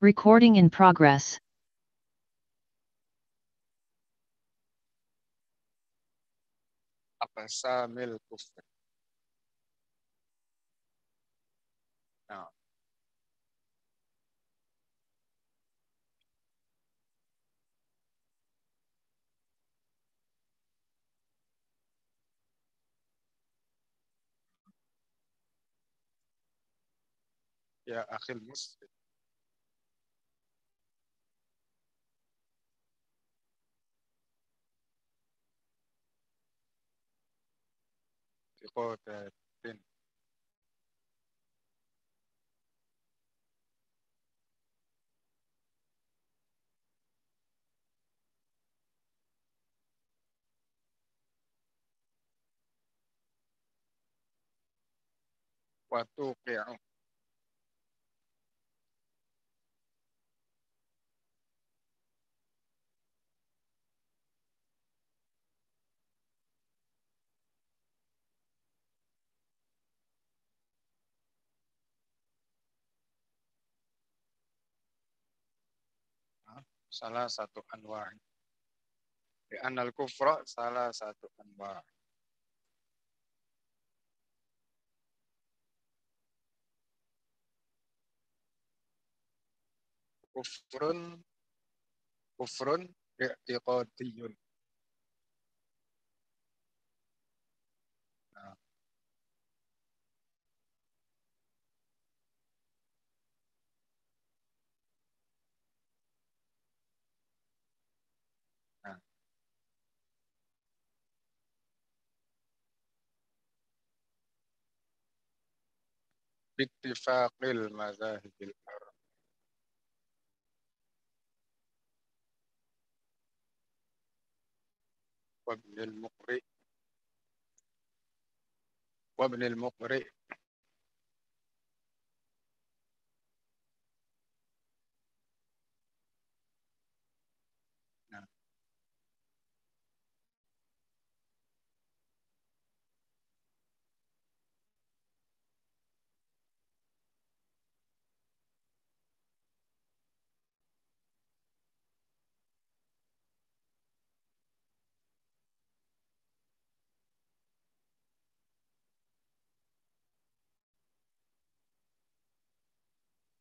Recording in progress. Aqsamil kufr. Nah, ya akhil muslim. Iqadatin. Wa tuqi'u. Nah, salah satu anwa'. Di anal kufra salah satu anwa'. Kufrun kufrun i'tiqadiyun. Nah, nah. Bittifaqil mazahibil arba. Wabnil muqri. Wabnil muqri. Nah,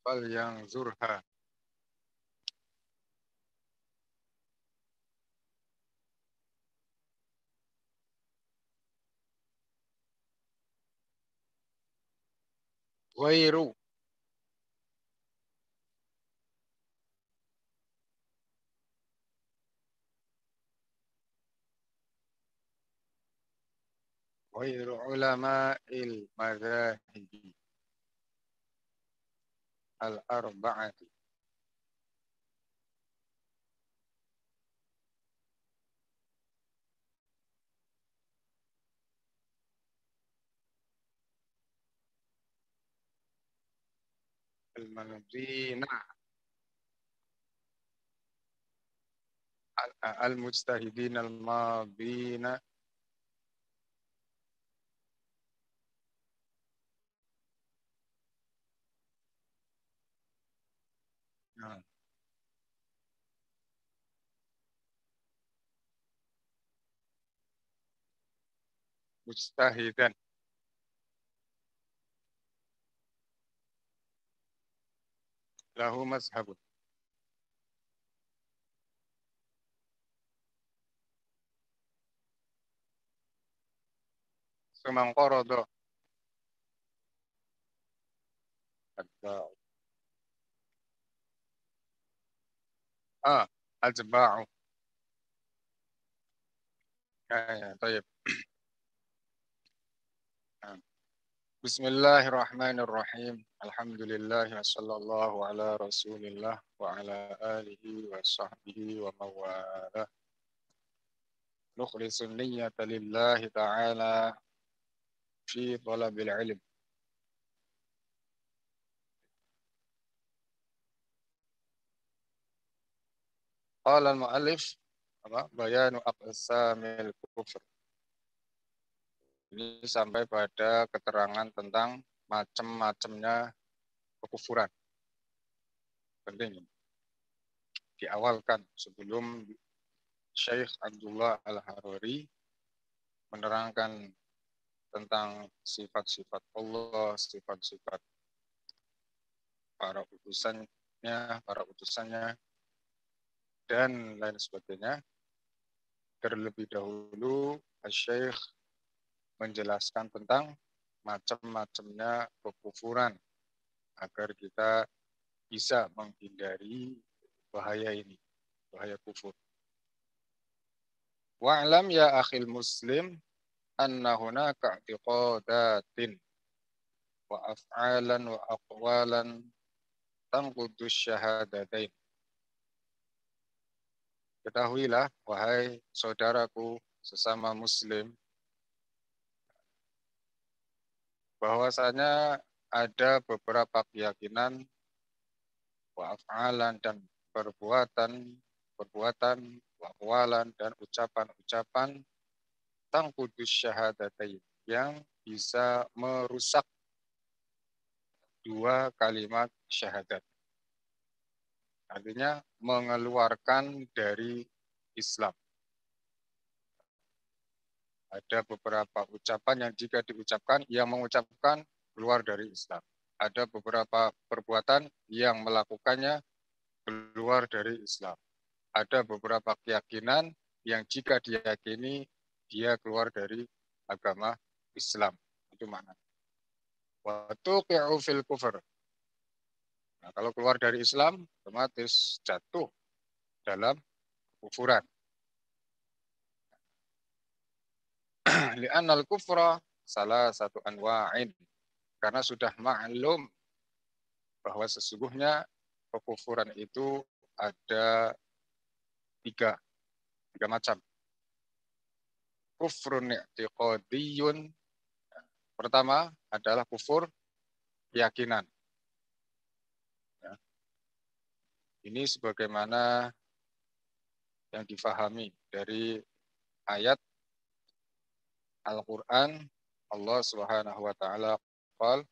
fal yang zurha. Ghairu. Ghairu ulama'il mazahibi al-arba'ati. Al-manzina al-mujtahidin al-madina. Nah, mujtahidan lahu mazhabun. Sumang qorodo ada ajba'u. Ya, tayyib. Nah. Bismillahirrahmanirrahim. Alhamdulillah wa sallallahu ala Rasulillah wa ala alihi wa sahbihi wa mawala. Nukhlisun niyyata lillahi ta'ala fi talabil ilm. Qala al-mu'allif bayanu aqsamil kufr. Ini sampai pada keterangan tentang macam-macamnya kekufuran. penting diawalkan sebelum Syekh Abdullah Al-Harari menerangkan tentang sifat-sifat Allah, sifat-sifat para utusannya, dan lain sebagainya. Terlebih dahulu, Syekh menjelaskan tentang macam-macamnya kekufuran agar kita bisa menghindari bahaya ini, bahaya kufur. Wa'lam ya akhil muslim anna hunaka i'tiqadatin wa af'alan wa aqwalan tanqudus syahadatain. Ketahuilah, wahai saudaraku sesama muslim, bahwasanya ada beberapa keyakinan, wa af'alan dan perbuatan, wa aqwalan dan ucapan-ucapan tangkudus syahadatain yang bisa merusak dua kalimat syahadat. Artinya mengeluarkan dari Islam. Ada beberapa ucapan yang jika diucapkan, yang mengucapkan keluar dari Islam. Ada beberapa perbuatan yang melakukannya keluar dari Islam. Ada beberapa keyakinan yang jika diyakini dia keluar dari agama Islam. Itu makna. Wa tuqi'u fil kufr. Nah, kalau keluar dari Islam, otomatis jatuh dalam kufuran. Li'annal kufra salah satu anwa'in. Karena sudah maklum bahwa sesungguhnya kekufuran itu ada tiga macam. Kufrun i'tiqadiyun. Pertama adalah kufur keyakinan. Ya. Ini sebagaimana yang difahami dari ayat Al-Quran, Allah Subhanahu wa taala qala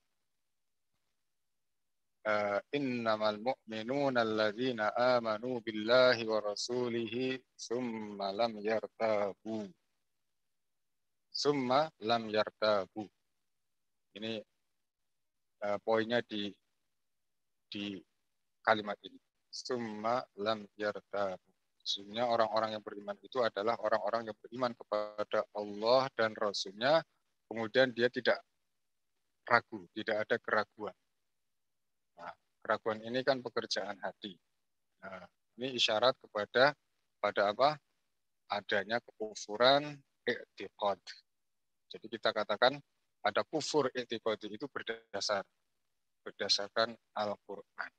innamal mu'minuna alladzina amanu billahi wa rasulihi summa lam yartabu. Summa lam yartabu. Ini poinnya di kalimat ini. Summa lam yartabu. Sesungguhnya orang-orang yang beriman itu adalah orang-orang yang beriman kepada Allah dan Rasul-Nya, kemudian dia tidak ragu, tidak ada keraguan. Nah, keraguan ini kan pekerjaan hati. Nah, ini isyarat pada apa? Adanya kekufuran i'tiqad. Jadi kita katakan ada kufur i'tiqad itu berdasarkan Al-Quran.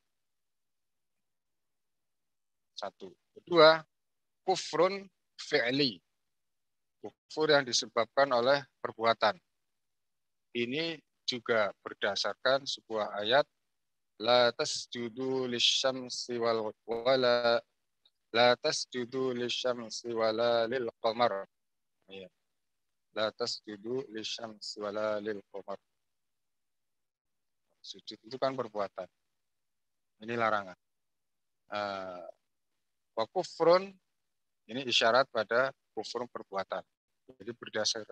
Satu. Kedua, kufrun fi'li. Kufur yang disebabkan oleh perbuatan. Ini juga berdasarkan sebuah ayat la tasjudu lisyamsi wala la tasjudu lisyamsi wala lil qamar. Ya. La tasjudu lisyamsi wala lil qamar. Sujud itu kan perbuatan. Ini larangan. Wa kufrun ini isyarat pada kufur perbuatan. Jadi berdasar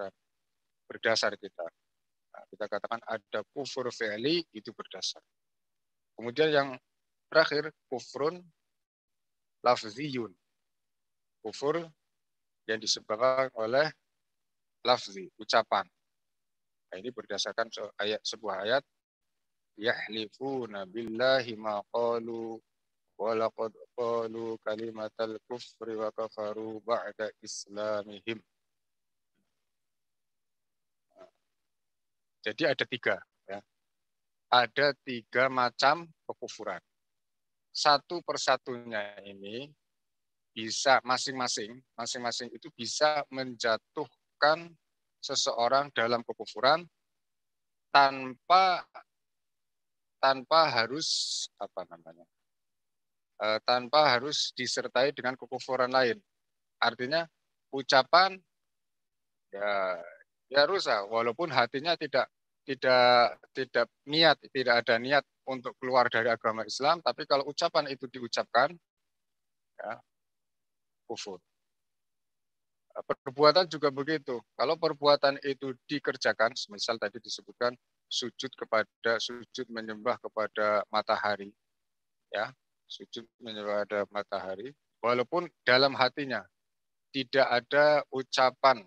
kita. Nah, kita katakan ada kufur fi'li itu berdasar. Kemudian yang terakhir kufrun lafziyun. Kufur yang disebabkan oleh lafzi, ucapan. Nah, ini berdasarkan sebuah ayat yahlifuna billahi ma qalu walaqad qalu kalimatal kufri wa kafaru ba'da islamihim. Jadi ada tiga. Ya. Ada tiga macam kekufuran. Satu persatunya ini bisa masing-masing itu bisa menjatuhkan seseorang dalam kekufuran tanpa harus tanpa harus disertai dengan kekufuran lain. Artinya ucapan ya rusak walaupun hatinya tidak ada niat untuk keluar dari agama Islam, tapi kalau ucapan itu diucapkan, ya, kufur. Perbuatan juga begitu. Kalau perbuatan itu dikerjakan, misal tadi disebutkan sujud menyembah kepada matahari, ya, sujud menyembah kepada matahari, walaupun dalam hatinya tidak ada ucapan,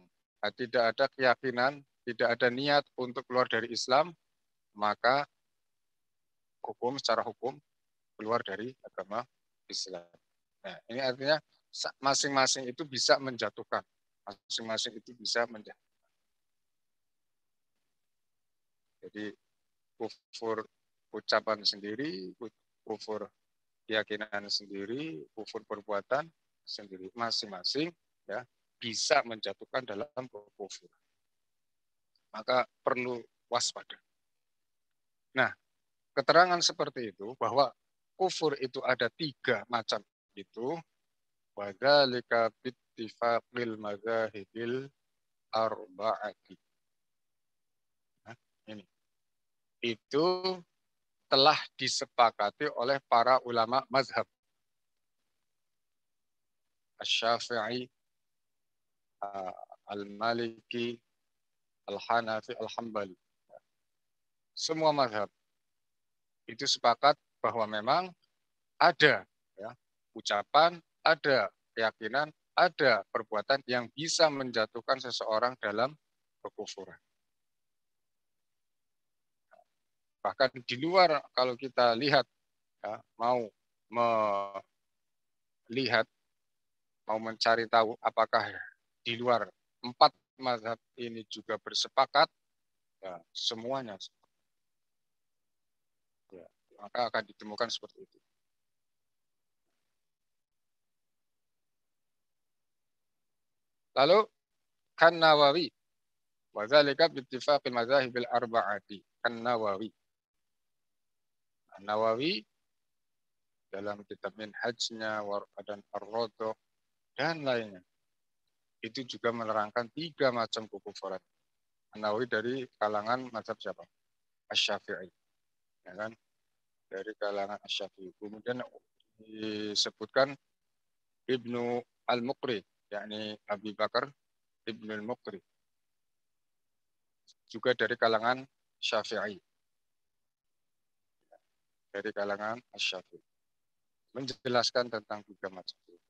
tidak ada keyakinan, tidak ada niat untuk keluar dari Islam, maka secara hukum keluar dari agama Islam. Nah, ini artinya masing-masing itu bisa menjatuhkan. Masing-masing itu bisa menjatuhkan. Jadi kufur ucapan sendiri, kufur keyakinan sendiri, kufur perbuatan sendiri. Masing-masing ya bisa menjatuhkan dalam kufur. Maka perlu waspada. Nah, keterangan seperti itu bahwa kufur itu ada 3 macam itu, wadzalika bittifaqil madzahibil arba'ati. Nah, ini. Itu telah disepakati oleh para ulama mazhab. Asy-Syafi'i, Al-Maliki, Al-Hanafi, Al-Hambali. Semua mazhab itu sepakat bahwa memang ada ya, ucapan, ada keyakinan, ada perbuatan yang bisa menjatuhkan seseorang dalam kekufuran. Bahkan di luar kalau kita lihat ya, mau melihat, mau mencari tahu apakah di luar 4 mazhab ini juga bersepakat, ya, semuanya ya, maka akan ditemukan seperti itu. Lalu kan Nawawi, wa dzalika bi ittifaqil madzahibil arba'ati. Kan Nawawi. Nawawi dalam kitab Minhajnya, dan Ar-Radah dan lainnya itu juga menerangkan 3 macam kekufuran. Nawawi dari kalangan mazhab siapa? Asy-Syafi'i. Ya kan? Dari kalangan Asy-Syafi'i. Kemudian disebutkan Ibnu Al-Muqri, yakni Abi Bakar Ibnu Al-Muqri, juga dari kalangan Syafi'i. Dari kalangan Asy-Syafi'i. Menjelaskan tentang 3 macam kekufuran.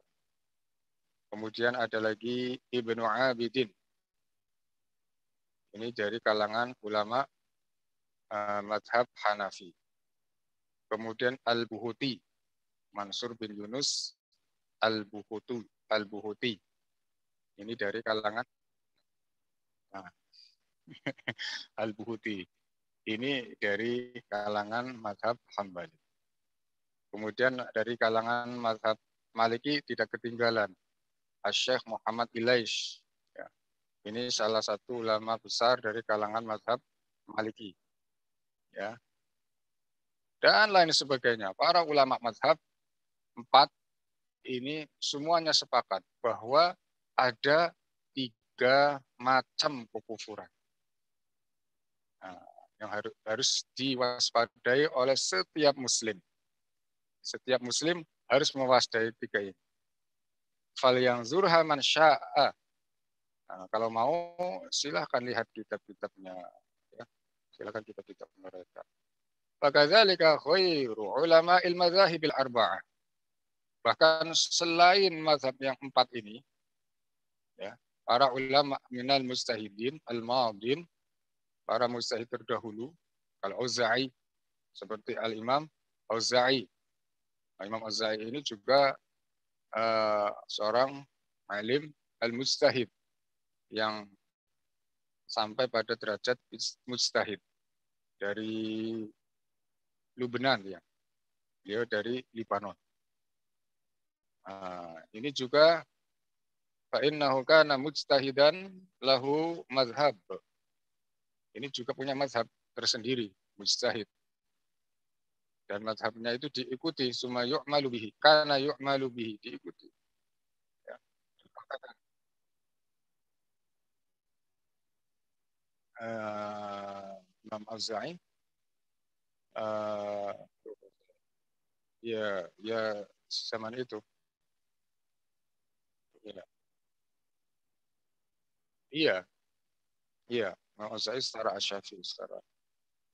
Kemudian ada lagi Ibnu Abidin. Ini dari kalangan ulama mazhab Hanafi. Kemudian Al-Buhuti, Mansur bin Yunus Al-Buhuti. Ini dari kalangan Al-Buhuti. Ini dari kalangan mazhab Hambali. Kemudian dari kalangan mazhab Maliki tidak ketinggalan Asy-Syaikh Muhammad Ilaish. Ya. Ini salah satu ulama besar dari kalangan mazhab Maliki. Ya. Dan lain sebagainya. Para ulama mazhab 4 ini semuanya sepakat bahwa ada 3 macam kekufuran. Nah, yang harus diwaspadai oleh setiap muslim. Setiap muslim harus mewaspadai 3 ini. Fal yang zurha man sya'a. Nah, kalau mau silahkan lihat kitab-kitabnya. Ya. Silahkan kitab-kitab mereka. Fakadzalika khairu ulama il-madzahibil arba'ah. Bahkan selain mazhab yang 4 ini, ya, para ulama minal mustahidin al-madin, para mustahid terdahulu, al-Auza'i, seperti al-Imam Auza'i. Imam Auza'i ini juga seorang alim al-mustahid yang sampai pada derajat mustahid dari Lubnan, ya. Beliau dari Libanon. Ini juga fa'innahu kana mujtahidan lahu mazhab. Ini juga punya mazhab tersendiri, mujtahid. Dan mazhabnya itu diikuti, summa yu'malu bihi, kana yu'malu bihi, diikuti. Ya. Imam Auza'i Uh, ya, ya zaman itu. Ya. Iya, iya. Imam Auza'i secara Asyafi'i, secara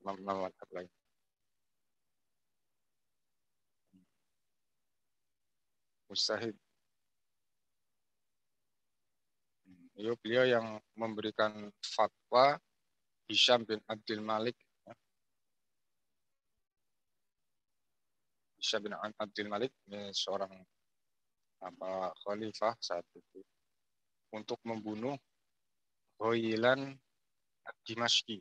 Imam madhab lain. Mustahid. Beliau yang memberikan fatwa Hisham bin Abdul Malik. Hisham bin Abdul Malik ini seorang khalifah saat itu untuk membunuh Ghailan ad-Dimashqi.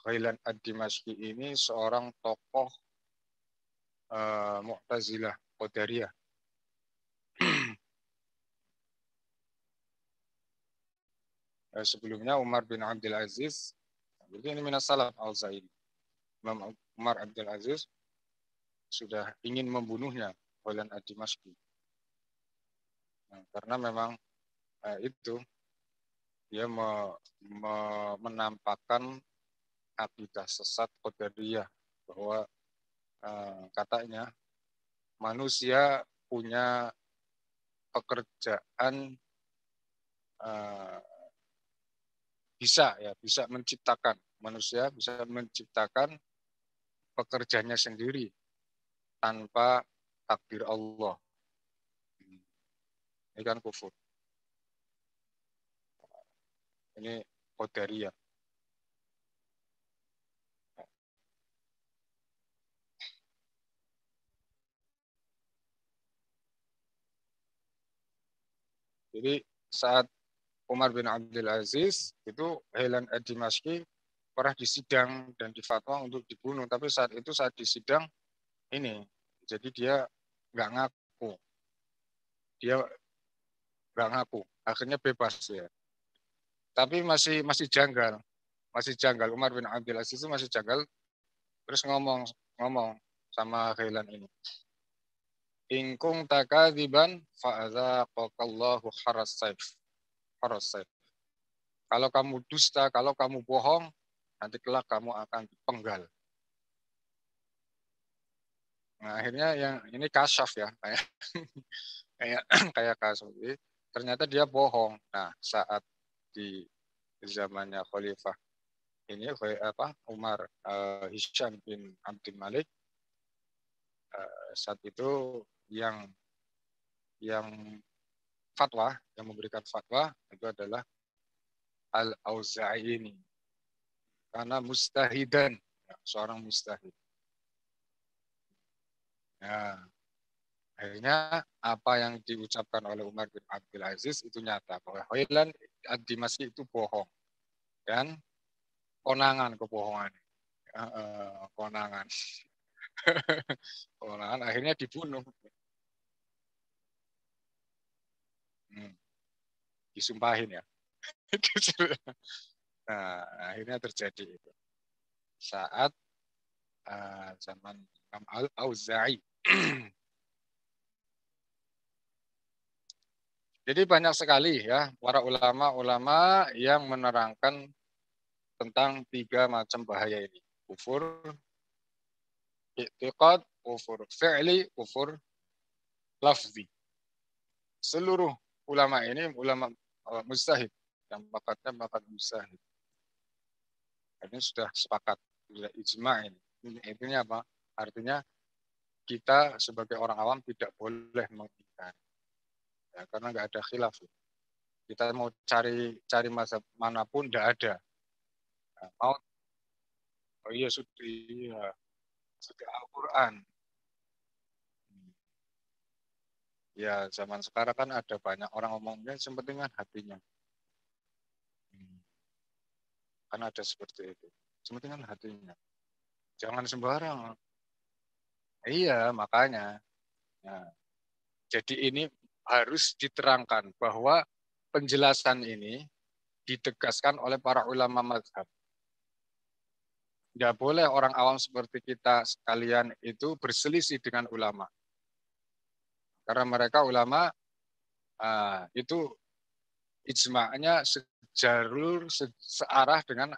Ghailan ad-Dimashqi ini seorang tokoh Mu'tazilah Qadariyah. Sebelumnya Umar bin Abdul Aziz, jadi ini minas salaf al-Zaidi. Imam Umar Abdul Aziz sudah ingin membunuhnya Ghailan ad-Dimashqi. Nah, karena memang itu dia menampakkan akidah sesat Qadariyah bahwa katanya manusia punya pekerjaan bisa menciptakan, manusia bisa menciptakan pekerjaannya sendiri tanpa takdir Allah. Ini kan kufur. Ini Qadariyah. Jadi saat Umar bin Abdul Aziz itu Ghailan ad-Dimashqi pernah disidang dan difatwa untuk dibunuh, tapi saat disidang ini, jadi dia nggak ngaku, dia nggak ngaku, akhirnya bebas ya. Tapi masih janggal Umar bin Abdul Aziz itu masih janggal, terus ngomong ngomong sama Ghailan ini. Ingkung takadiban fa'adzaqallahu haras saif. Kalau kamu dusta, kalau kamu bohong, nanti kelak kamu akan dipenggal. Nah, akhirnya yang ini kasyaf ya, kayak kayak kayak kasus. Ternyata dia bohong. Nah, saat di zamannya Khalifah ini Umar Hisham bin Abdul Malik, saat itu yang fatwa, yang memberikan fatwa itu adalah Al-Auza'i ini. Karena mustahidan, seorang mustahid. Nah, akhirnya apa yang diucapkan oleh Umar bin Abdul Aziz itu nyata bahwa Ghailan ad-Dimashqi itu bohong dan konangan kebohongan. Konangan. Konangan akhirnya dibunuh. Disumpahin ya. Nah, akhirnya terjadi itu. Saat zaman Imam Al-Auza'i. Jadi banyak sekali ya para ulama-ulama yang menerangkan tentang 3 macam bahaya ini. Kufur i'tiqad, kufur fi'li, kufur lafzi. Seluruh ulama ini ulama mustahid, yang bakatnya bakat mustahid. Ini sudah sepakat, sudah ijma ini. Intinya apa? Artinya kita sebagai orang awam tidak boleh mengingkari. Ya, karena nggak ada khilaf. Kita mau cari mazhab manapun tidak ada. Nah, oh iya sudah Al-Quran. Ya zaman sekarang kan ada banyak orang ngomongnya sepenting kan hatinya. Kan ada seperti itu. Sepenting kan hatinya. Jangan sembarang. Iya makanya. Nah, jadi ini harus diterangkan bahwa penjelasan ini ditegaskan oleh para ulama mazhab. Tidak boleh orang awam seperti kita sekalian itu berselisih dengan ulama. Karena mereka ulama itu ijma'nya searah dengan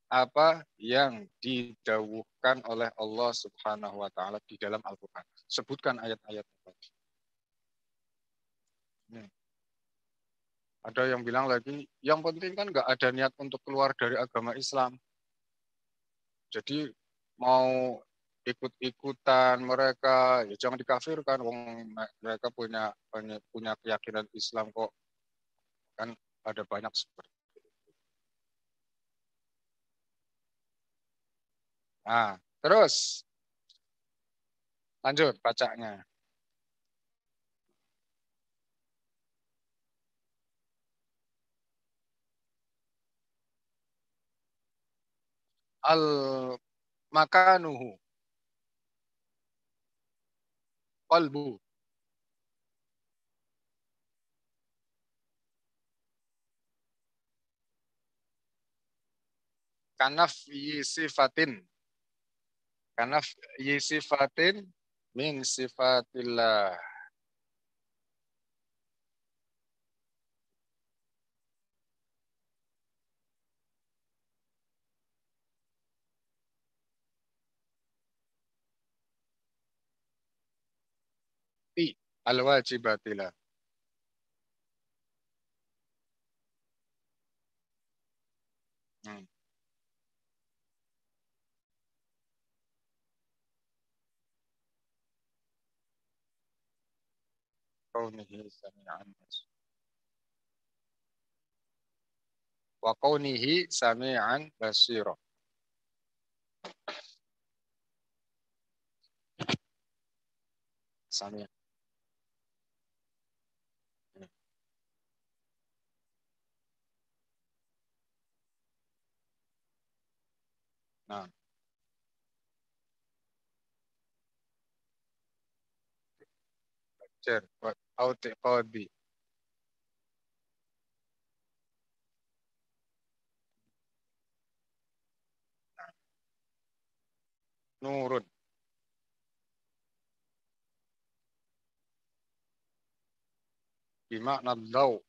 apa yang didawuhkan oleh Allah Subhanahu wa taala di dalam Al-Qur'an. Sebutkan ayat-ayat tadi. Ada yang bilang lagi, yang penting kan nggak ada niat untuk keluar dari agama Islam. Jadi mau ikut-ikutan mereka, ya jangan dikafirkan. Wong mereka punya keyakinan Islam kok, kan ada banyak seperti itu. Nah, terus lanjut bacanya. Al makanuhu qalbu kanafyi sifatin kanafyi sifatin min sifatillah. Ti al wajibatillah. Hmm. Kaunihi sami'an wa kaunihi sami'an basira. Sami'an. Nah, cer autiqadi. Nurun bimakna daw.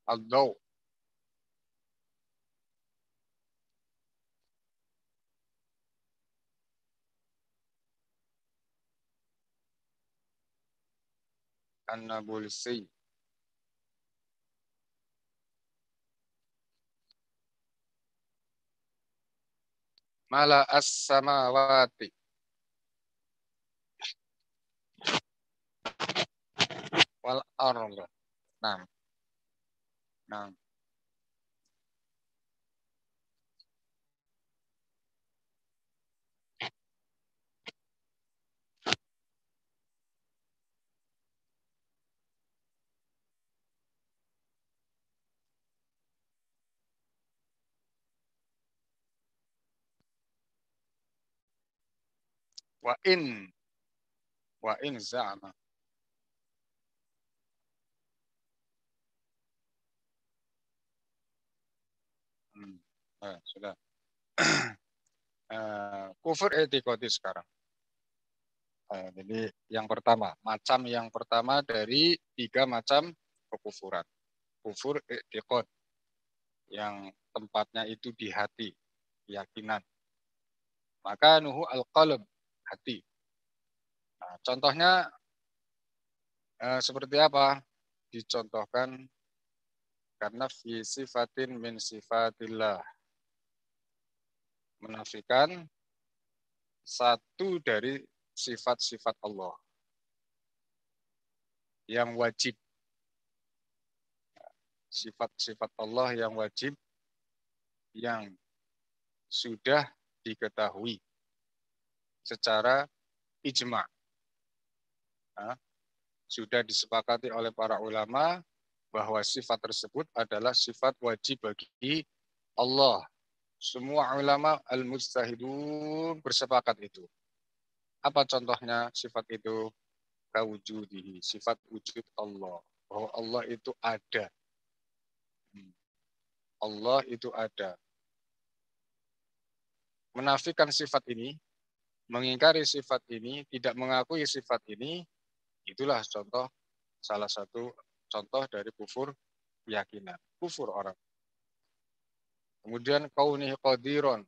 Al-daw. An-Nabulsi. Mala as-samawati wal arda. Nah, nah. Wa in za'ama. Hmm. Sudah. Kufur etikoti sekarang. Jadi yang pertama, macam yang pertama dari tiga macam kekufuran. Kufur etikot yang tempatnya itu di hati, keyakinan. Maka nuhu al-qalb, hati. Nah, contohnya seperti apa? Dicontohkan karena fi sifatin min sifatillah. Menafikan satu dari sifat-sifat Allah yang wajib. Sifat-sifat Allah yang wajib yang sudah diketahui secara ijma. Nah, sudah disepakati oleh para ulama bahwa sifat tersebut adalah sifat wajib bagi Allah. Semua ulama al-mujtahidun bersepakat itu. Apa contohnya sifat itu? Kawujudihi, sifat wujud Allah. Bahwa Allah itu ada. Allah itu ada. Menafikan sifat ini, mengingkari sifat ini, tidak mengakui sifat ini, itulah contoh, salah satu contoh dari kufur keyakinan. Kufur orang. Kemudian kaunihi qadiron.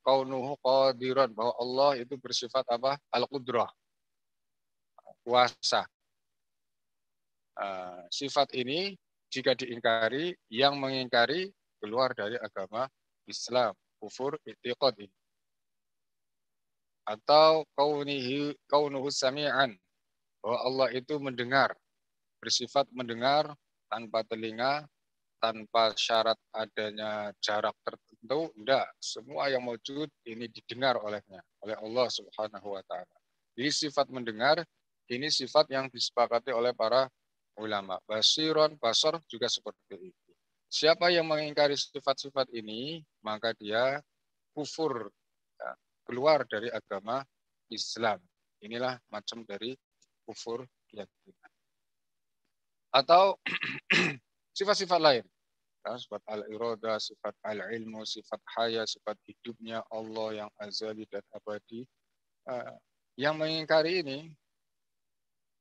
Kaunuhu qadiron, bahwa Allah itu bersifat apa? Al-Qudrah, kuasa. Sifat ini jika diingkari, yang mengingkari keluar dari agama Islam, kufur i'tiqad. Atau kaunuhu sami'an, bahwa Allah itu mendengar, bersifat mendengar tanpa telinga, tanpa syarat adanya jarak tertentu. Enggak, semua yang wujud ini didengar olehnya, oleh Allah Subhanahu wa taala. Jadi sifat mendengar ini sifat yang disepakati oleh para ulama. Basiron, basar juga seperti itu. Siapa yang mengingkari sifat-sifat ini, maka dia kufur, ya, keluar dari agama Islam. Inilah macam dari kufur keyakinan. Atau sifat-sifat lain, ya, sifat al-irada, sifat al-ilmu, sifat haya, sifat hidupnya Allah yang azali dan abadi. Yang mengingkari ini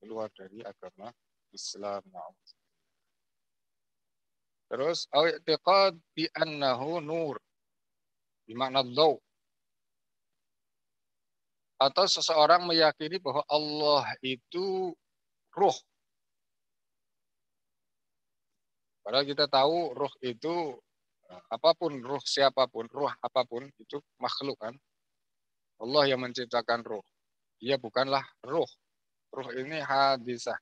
keluar dari agama Islam. Terus i'tiqad bi annahu nur, bermakna dhaw. Atau seseorang meyakini bahwa Allah itu ruh. Padahal kita tahu ruh itu apapun, ruh siapapun, ruh apapun itu makhluk kan. Allah yang menciptakan ruh. Dia bukanlah ruh. Ruh ini hadisah.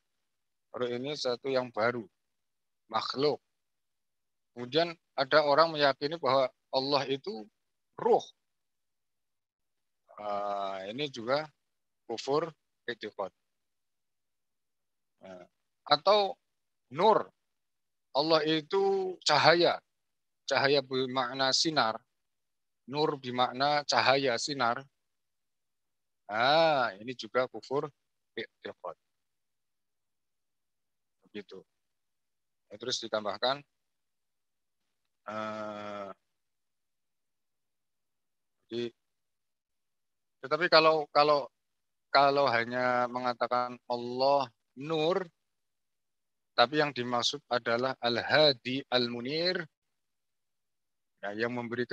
Ruh ini satu yang baru, makhluk. Kemudian ada orang meyakini bahwa Allah itu ruh. Ini juga kufur i'tiqad. Atau nur. Allah itu cahaya. Cahaya bermakna sinar. Nur bermakna cahaya, sinar. Ini juga kufur i'tiqad. Begitu. Terus ditambahkan tetapi kalau hanya mengatakan Allah nur, tapi yang dimaksud adalah al-hadi al-munir, ya, yang memberi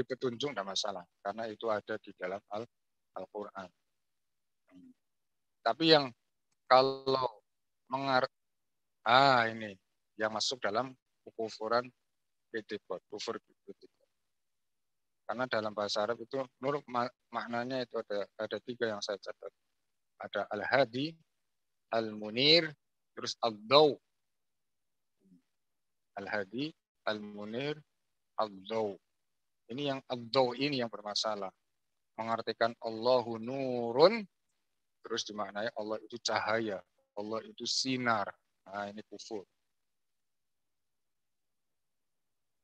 petunjuk, tidak masalah, karena itu ada di dalam Al-Quran. Tapi yang kalau ini yang masuk dalam kufuran i'tiqad, kufur i'tiqad. Karena dalam bahasa Arab itu nur maknanya itu ada 3 yang saya catat. Ada al-hadi, al-munir, terus al-daw. Al-hadi, al-munir, al-daw. Ini yang al-daw ini yang bermasalah. Mengartikan Allahu nurun, terus dimaknai Allah itu cahaya, Allah itu sinar. Ini kufur.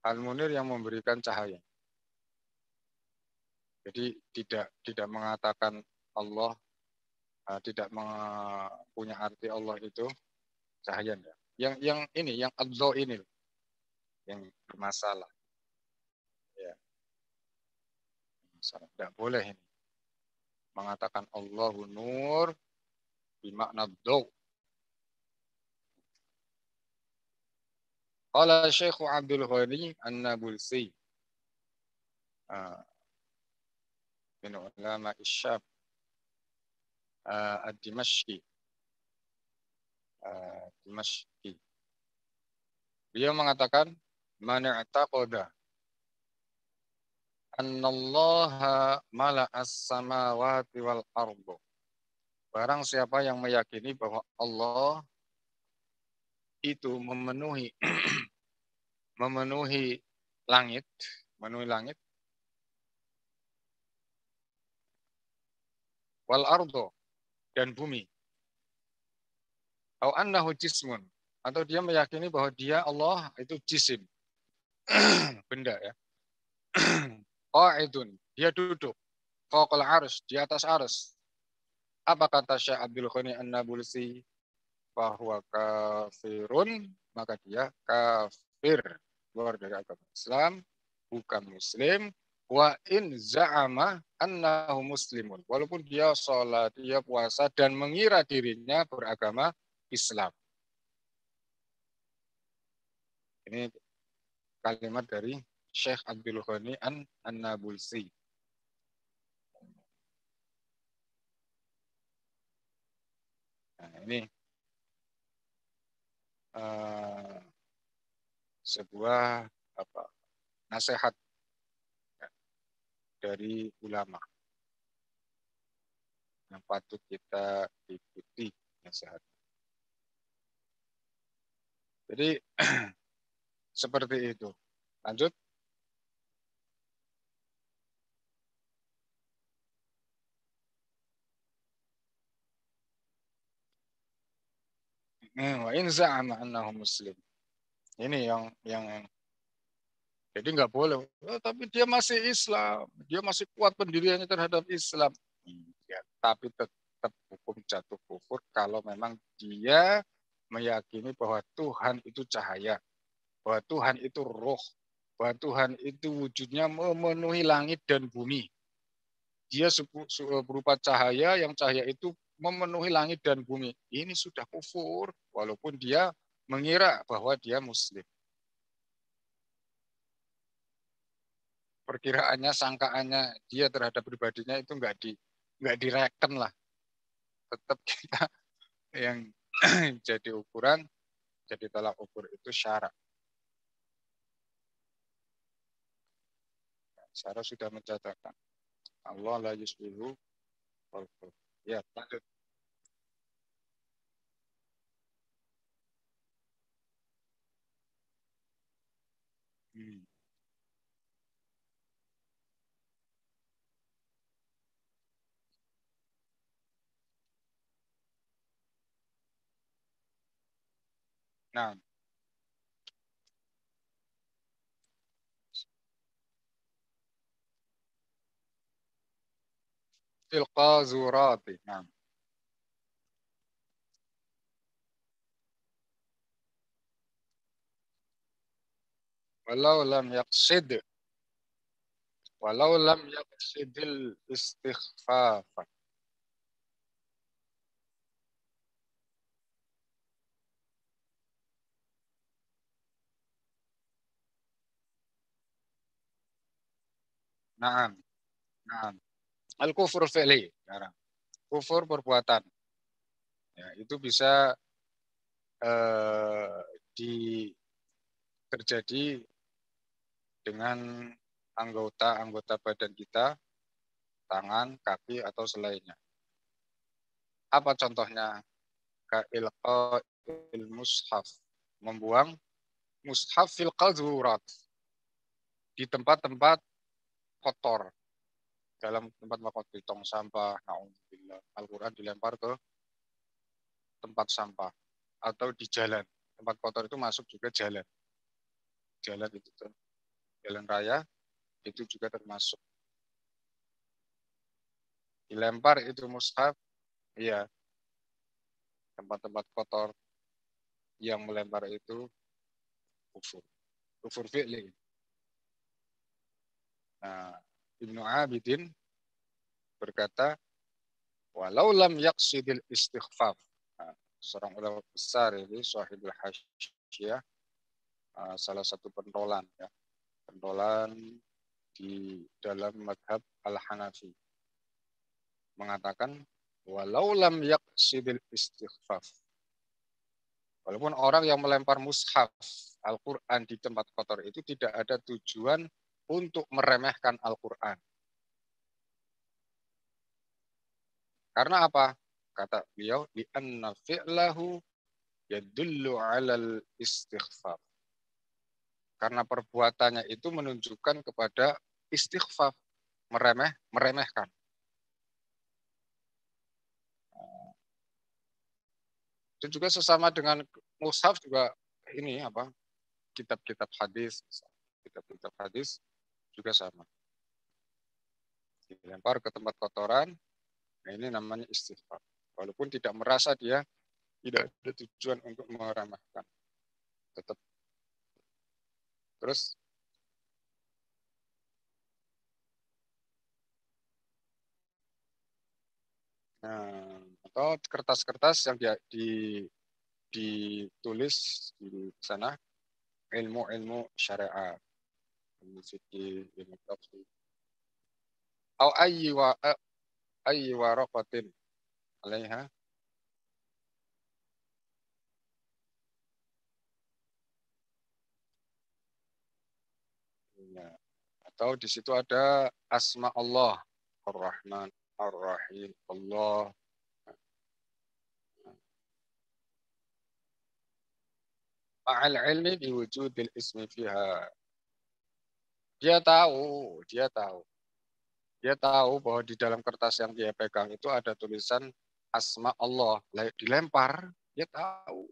Al-munir yang memberikan cahaya. Jadi tidak mengatakan Allah, tidak punya arti Allah itu cahaya. Yang ini, yang Allah ini yang bermasalah. Ya. Tidak boleh ini mengatakan Allahu nur bermakna daw. Qala Syekh Abdul Ghani An-Nabulsi min ulama Isyab Ad-Dimashqi. Dia mengatakan man i'taqada annallaha mala'as samawati wal ardu. Barang siapa yang meyakini bahwa Allah itu memenuhi langit, wal ardu, dan bumi. Au annahu jismun, atau dia meyakini bahwa dia Allah itu jisim, benda ya. Qa'idun, dia duduk. Fawqal arsy, di atas arsy. Apa kata Syekh Abdul Ghani An-Nabulsi? Bahwa kafirun, maka dia kafir, keluar dari agama Islam, bukan muslim. Wa in za'ama annahu muslimun, walaupun dia sholat, dia puasa dan mengira dirinya beragama Islam. Ini kalimat dari Syekh Abdul Ghani An-Nabulsi. Nah, ini sebuah apa, nasihat dari ulama yang patut kita ikuti nasihat. Jadi seperti itu. Lanjut. Wa in za'ama annahu muslim. Ini yang jadi nggak boleh. Oh, tapi dia masih Islam, dia masih kuat pendiriannya terhadap Islam. Ya, tapi tetap hukum jatuh kufur kalau memang dia meyakini bahwa Tuhan itu cahaya, bahwa Tuhan itu roh, bahwa Tuhan itu wujudnya memenuhi langit dan bumi. Dia berupa cahaya, yang cahaya itu memenuhi langit dan bumi. Ini sudah kufur, walaupun dia mengira bahwa dia Muslim. Perkiraannya, sangkaannya dia terhadap pribadinya itu nggak direken lah. Tetap kita yang jadi ukuran, jadi tolak ukur itu syarak. Syarak sudah mencatatkan Allah la yusbihu. Ya, lanjut. Hmm. Nah, tilqa zurati. Nah, walau lam yaqsid, walau lam yaqsidil istighfaf. Nah, nah. Al-kufur fi'li. Sekarang. Kufur perbuatan. Ya, itu bisa eh, di, terjadi dengan anggota-anggota badan kita, tangan, kaki, atau selainnya. Apa contohnya? Ka'ilqa'il mushaf. Membuang mushaf fil qazurat. Di tempat-tempat kotor. Dalam tempat kotor, di tong sampah. Na'udzubillah. Al-Quran dilempar ke tempat sampah. Atau di jalan. Tempat kotor itu masuk juga jalan. Jalan itu, jalan raya, itu juga termasuk. Dilempar itu mushaf, iya, tempat-tempat kotor yang melempar itu kufur. Kufur fi'li. Nah, Ibnu Abidin berkata, walau lam yaqsidil istighfaf. Nah, seorang ulama besar ini, Sahibul Hasyiyah, salah satu pentolan, ya, pentolan di dalam madhab Al-Hanafi, mengatakan, walau lam yaqsidil istighfaf. Walaupun orang yang melempar mushaf Al-Quran di tempat kotor itu tidak ada tujuan untuk meremehkan Al-Quran. Karena apa? Kata beliau, di anna fi'lahu yadullu alal istighfar. Karena perbuatannya itu menunjukkan kepada istighfar, meremehkan. Dan juga sesama dengan mushaf juga ini apa? Kitab-kitab hadis, kitab-kitab hadis juga sama. Dilempar ke tempat kotoran, nah ini namanya istighfar. Walaupun tidak merasa dia tidak ada tujuan untuk meremehkan. Tetap. Terus nah, atau kertas-kertas yang ditulis di sana ilmu-ilmu syariat, ilmu fikih, ilmu tafsir. Au ayyi waraqatin alaiha. Ya. Atau di situ ada asma Allah, Ar-Rahman, Ar-Rahim, Allah. Ma'al ilmi biwujudil ismi fiha. Dia tahu, dia tahu. Dia tahu bahwa di dalam kertas yang dia pegang itu ada tulisan asma Allah. Dilempar, dia tahu.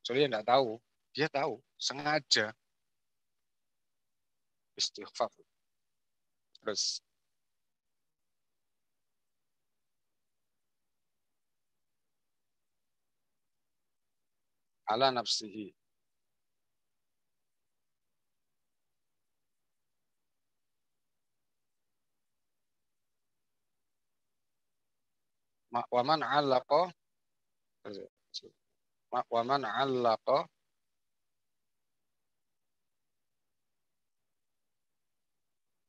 Soalnya dia tidak tahu, dia tahu, sengaja istighfar. Terus ala nafsihi. Waman allaqa waman allaqa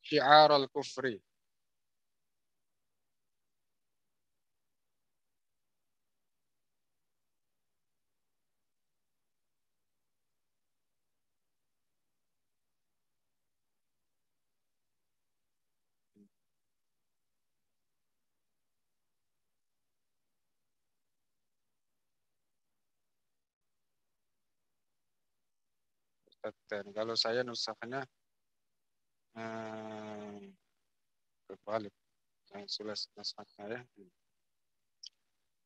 syiar al-kufri. Dan kalau saya nusaknya berbalik. Yang sudah nusaknya ya.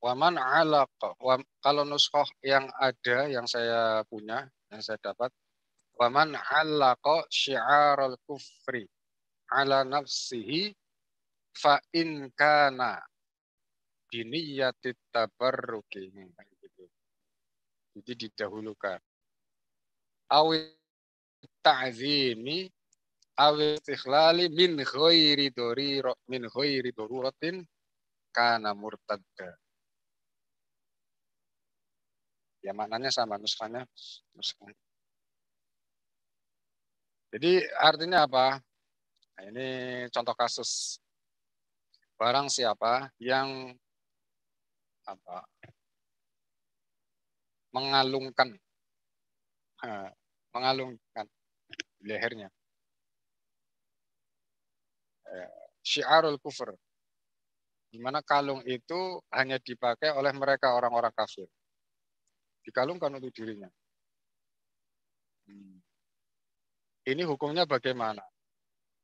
Waman alaqa. Kalau nuskhoh yang ada, yang saya punya, yang saya dapat. Waman alaqa syi'aral kufri ala nafsihi fa in kana biniyatit tabarruki. Gitu. Jadi didahulukan. Awit ta'zimi awit istikhlali min ghairi daruratin kana murtadda. Ya maknanya sama nuskahnya. Jadi artinya apa? Nah, ini contoh kasus. Barang siapa yang apa mengalungkan mengalungkan di lehernya syiarul kufur, di mana kalung itu hanya dipakai oleh mereka orang-orang kafir. Dikalungkan untuk dirinya. Ini hukumnya bagaimana?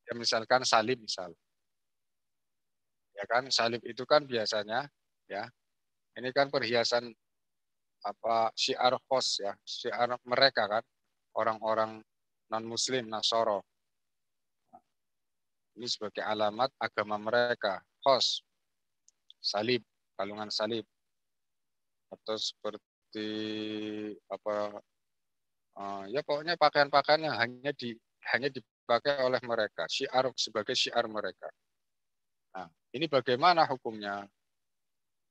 Ya misalkan salib misal. Ya kan salib itu kan biasanya ya ini kan perhiasan apa syiar khos ya, syiar mereka kan orang-orang non muslim Nasoro. Ini sebagai alamat agama mereka khos salib, kalungan salib atau seperti apa ya pokoknya pakaian-pakaian yang hanya dipakai oleh mereka, syiar sebagai syiar mereka. Nah, ini bagaimana hukumnya?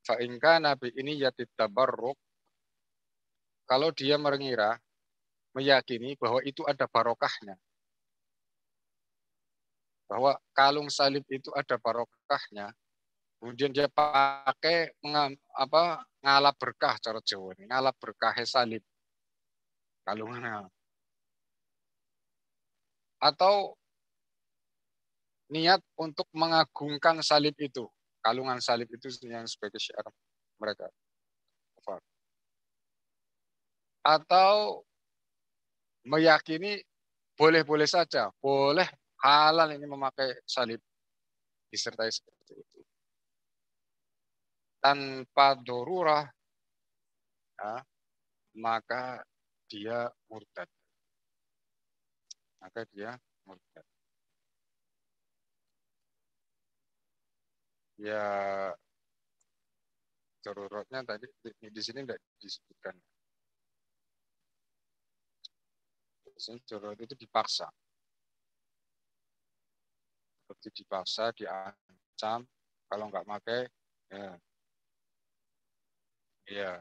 Fa in kana bi ini yatit tabarruk, kalau dia mengira meyakini bahwa itu ada barokahnya, bahwa kalung salib itu ada barokahnya, kemudian dia pakai ngalap berkah cara Jawa ini, ngalap berkah salib kalungannya. Atau niat untuk mengagungkan salib itu, kalungan salib itu yang sebagai syiar mereka. Atau meyakini boleh-boleh saja, boleh halal ini memakai salib disertai seperti itu. Tanpa dorurah, ya, maka dia murtad. Maka dia murtad. Ya, daruratnya tadi di sini tidak disebutkan. Di sini darurat itu dipaksa. Seperti dipaksa, diancam, kalau nggak pakai, ya, ya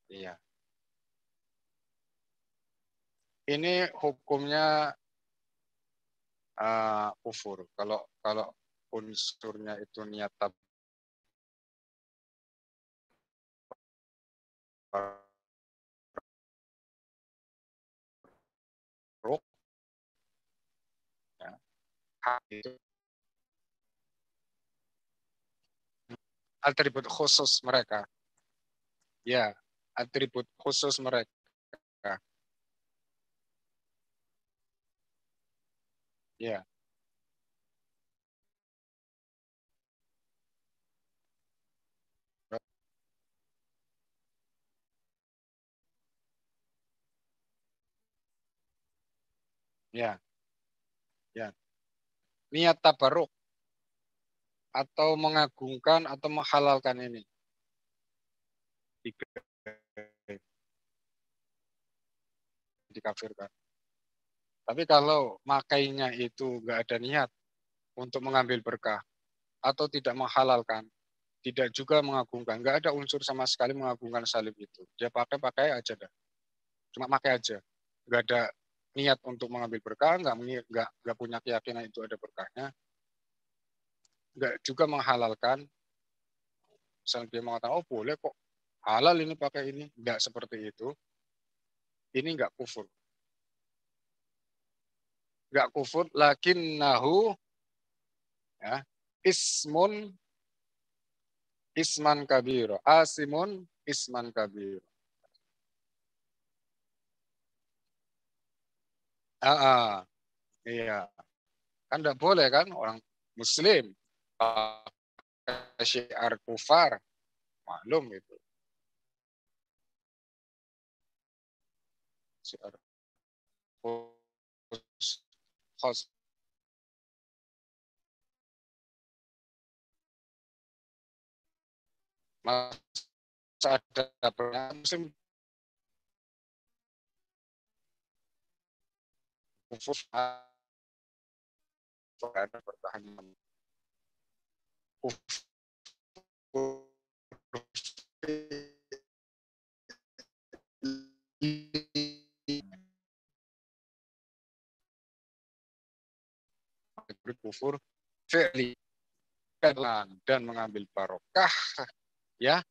Iya. Ini hukumnya kufur. Kalau kalau unsurnya itu niat tabarruk, ya, itu atribut khusus mereka. Ya, atribut khusus mereka. Ya, ya, ya. Niat tabarruk atau mengagungkan atau menghalalkan ini. Tiga dikafirkan. Tapi kalau makainya itu nggak ada niat untuk mengambil berkah atau tidak menghalalkan, tidak juga mengagungkan, nggak ada unsur sama sekali mengagungkan salib itu. Dia pakai aja dah, cuma pakai aja, nggak ada niat untuk mengambil berkah, nggak punya keyakinan itu ada berkahnya, nggak juga menghalalkan. Misalnya dia mengatakan, oh boleh kok halal ini pakai ini, nggak seperti itu. Ini nggak kufur, nggak kufur, nahu ya ismun isman kabiro, asimun isman kabiro. Ah, iya, kan tidak boleh kan orang Muslim pakai syiar kufar, maklum itu syiar khos. Masa ada Muslim kufur ada pertahanan kufur kufur fi'li dan mengambil barokah ya.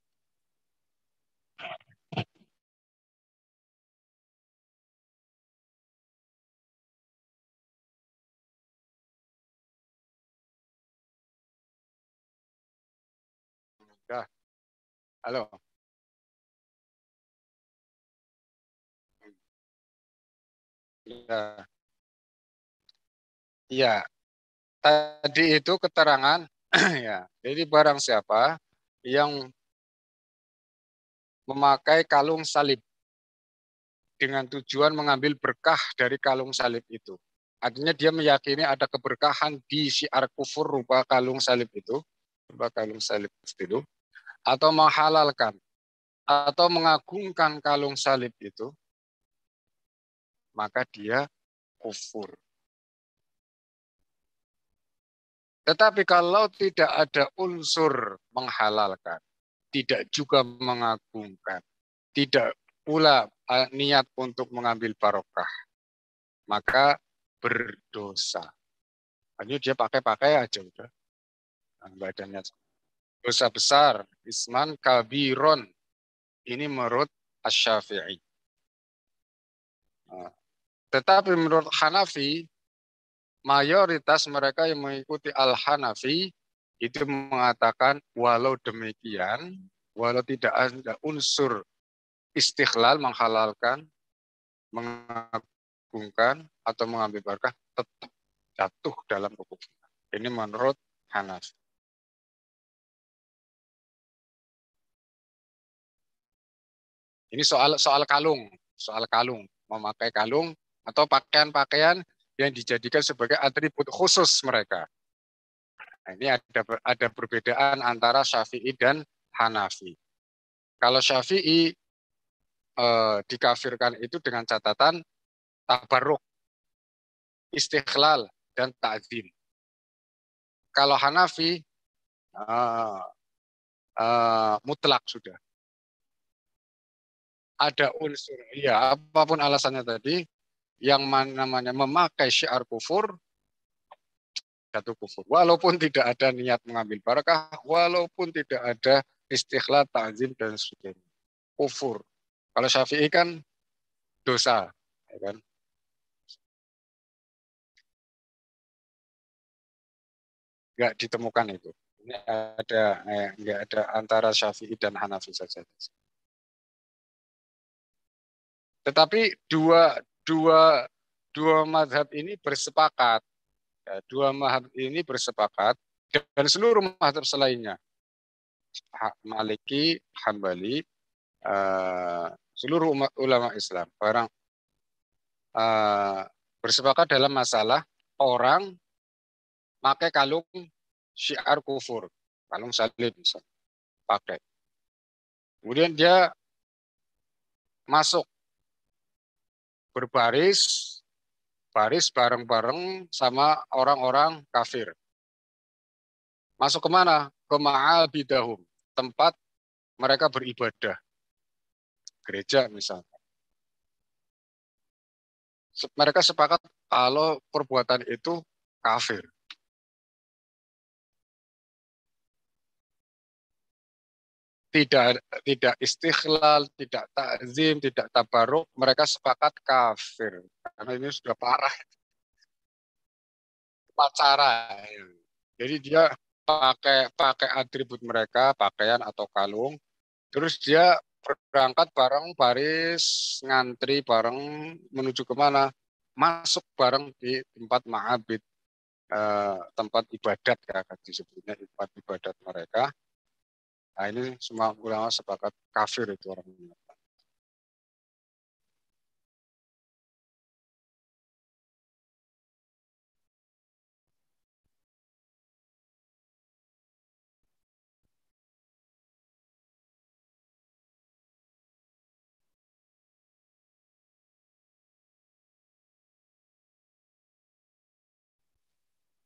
Ya, halo. Ya, iya. Tadi itu keterangan ya. Jadi barang siapa yang memakai kalung salib dengan tujuan mengambil berkah dari kalung salib itu. Artinya dia meyakini ada keberkahan di syiar kufur rupa kalung salib itu, rupa kalung salib itu, atau menghalalkan atau mengagungkan kalung salib itu, maka dia kufur. Tetapi kalau tidak ada unsur menghalalkan, tidak juga mengagungkan, tidak pula niat untuk mengambil barokah, maka berdosa. Hanya dia pakai-pakai aja udah. Badannya dosa besar, isman kabiron. Ini menurut Asy-Syafi'i. Nah, tetapi menurut Hanafi, mayoritas mereka yang mengikuti Al-Hanafi itu mengatakan walau demikian, walau tidak ada unsur istighlal menghalalkan, mengagungkan atau mengambil berkah, tetap jatuh dalam kekufuran. Ini menurut Hanafi. Ini soal kalung, memakai kalung atau pakaian-pakaian yang dijadikan sebagai atribut khusus mereka. Nah, ini ada perbedaan antara Syafi'i dan Hanafi. Kalau Syafi'i dikafirkan itu dengan catatan tabarruk, istighlal, dan ta'zim. Kalau Hanafi mutlak sudah. ada unsur, ya apapun alasannya tadi, yang namanya memakai syiar kufur, jatuh kufur. Walaupun tidak ada niat mengambil barakah, walaupun tidak ada istighla, ta'zim, dan sebagainya. Kufur. Kalau Syafi'i kan dosa. Ya kan? Nggak ditemukan itu. Ini ada, nggak ada antara Syafi'i dan Hanafi saja. Tetapi dua, dua, dua madhab ini bersepakat. Ya, dua madhab ini bersepakat dan seluruh madhab selainnya. Maliki, Hambali, seluruh ulama Islam. Barang eh, bersepakat dalam masalah orang pakai kalung syiar kufur, kalung salib misalnya, pakai. Kemudian dia masuk berbaris, baris bareng-bareng sama orang-orang kafir. Masuk kemana? Ke ma'abidahum, tempat mereka beribadah, gereja misalnya. Mereka sepakat kalau perbuatan itu kafir. Tidak istighlal, tidak takzim, tidak tabaruk, mereka sepakat kafir. Karena ini sudah parah, pacara. Jadi dia pakai pakai atribut mereka, pakaian atau kalung, terus dia berangkat bareng baris, ngantri bareng menuju kemana? Masuk bareng di tempat ma'abid, tempat ibadat ya, disebutnya tempat ibadat mereka. Nah ini semua ulama sepakat kafir itu orang ini.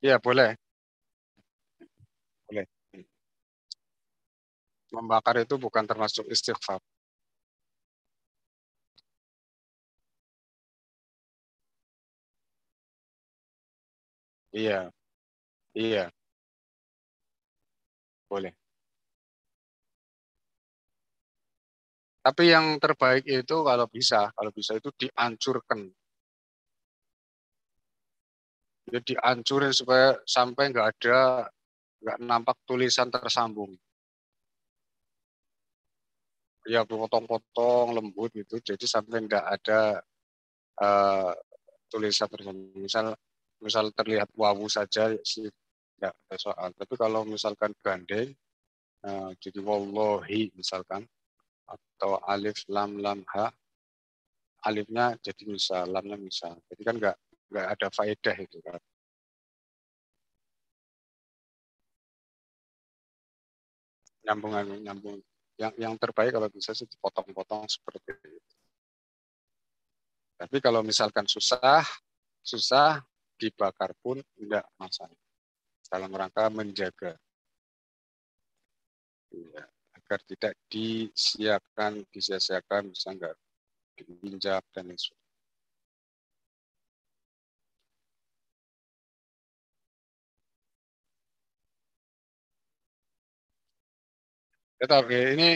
Iya boleh, boleh. Membakar itu bukan termasuk istighfar. Iya, iya, boleh. Tapi yang terbaik itu kalau bisa itu dihancurkan. Jadi dihancurin supaya sampai nggak nampak tulisan tersambung. Ya potong-potong lembut gitu. Jadi sampai nggak ada uh, tulisan tersambung. Misal terlihat wawu saja sih nggak ada soal. Tapi kalau misalkan gandeng, jadi wallahi misalkan, atau alif lam lam ha, alifnya jadi misal, lamnya misal. Jadi kan nggak ada faedah itu kan. Nyambungan nyambung. Yang terbaik kalau bisa sih dipotong-potong seperti itu. Tapi kalau misalkan susah, susah dibakar pun tidak masalah. Dalam rangka menjaga, ya, agar tidak disia-siakan, bisa nggak diinjak dan lain sebagainya. Tetapi ini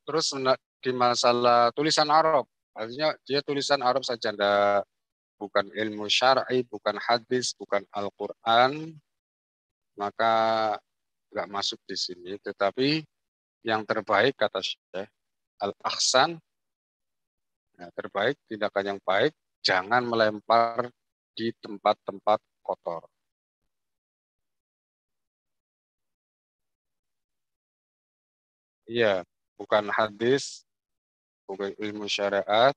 terus di masalah tulisan Arab, artinya dia tulisan Arab saja, bukan ilmu syar'i, bukan hadis, bukan Al-Quran, maka nggak masuk di sini. Tetapi yang terbaik kata Syekh Al-Ahsan, ya, terbaik tindakan yang baik, jangan melempar di tempat-tempat kotor. Iya, bukan hadis, bukan ilmu syariat,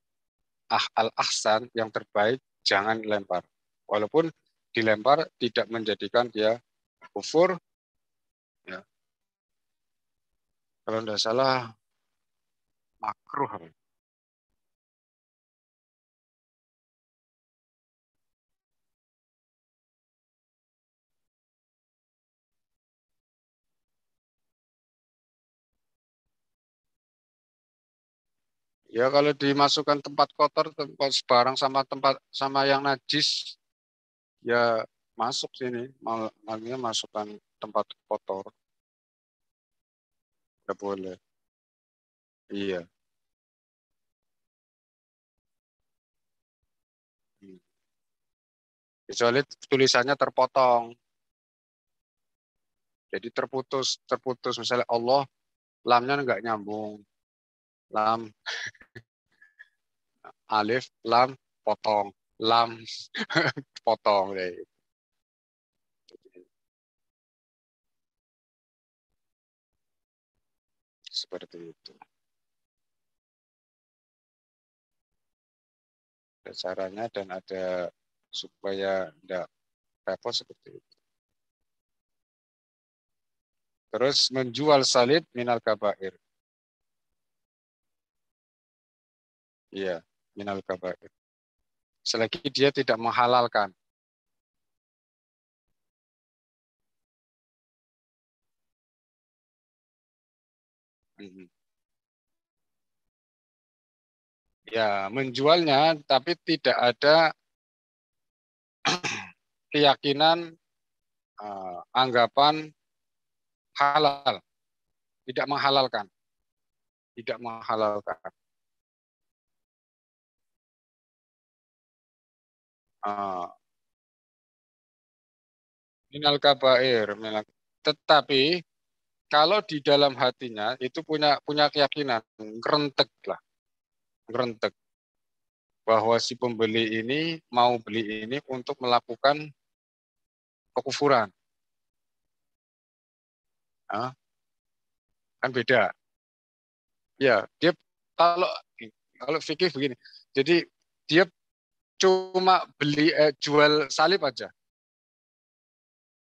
al-ahsan yang terbaik jangan lempar. Walaupun dilempar tidak menjadikan dia kufur, ya. Kalau tidak salah makruh. Ya kalau dimasukkan tempat kotor, tempat sebarang sama tempat sama yang najis, ya masuk sini. Malnya masukkan tempat kotor, nggak boleh. Iya. Hmm. Kecuali tulisannya terpotong, jadi terputus, terputus. Misalnya Allah, lamnya nggak nyambung, lam, alif, lam, potong, lam, potong, deh. Seperti itu. Ada caranya dan ada supaya tidak repot seperti itu. Terus menjual salib minal kabair. Iya, minal kabair. Selagi dia tidak menghalalkan. Mhm. Ya, menjualnya tapi tidak ada keyakinan anggapan halal, tidak menghalalkan, tidak menghalalkan. Uh, minal kabair, tetapi kalau di dalam hatinya itu punya punya keyakinan rentek lah, rentek bahwa si pembeli ini mau beli ini untuk melakukan kekufuran. Nah, kan beda. Ya, dia kalau kalau fikih begini. Jadi dia cuma jual salib aja,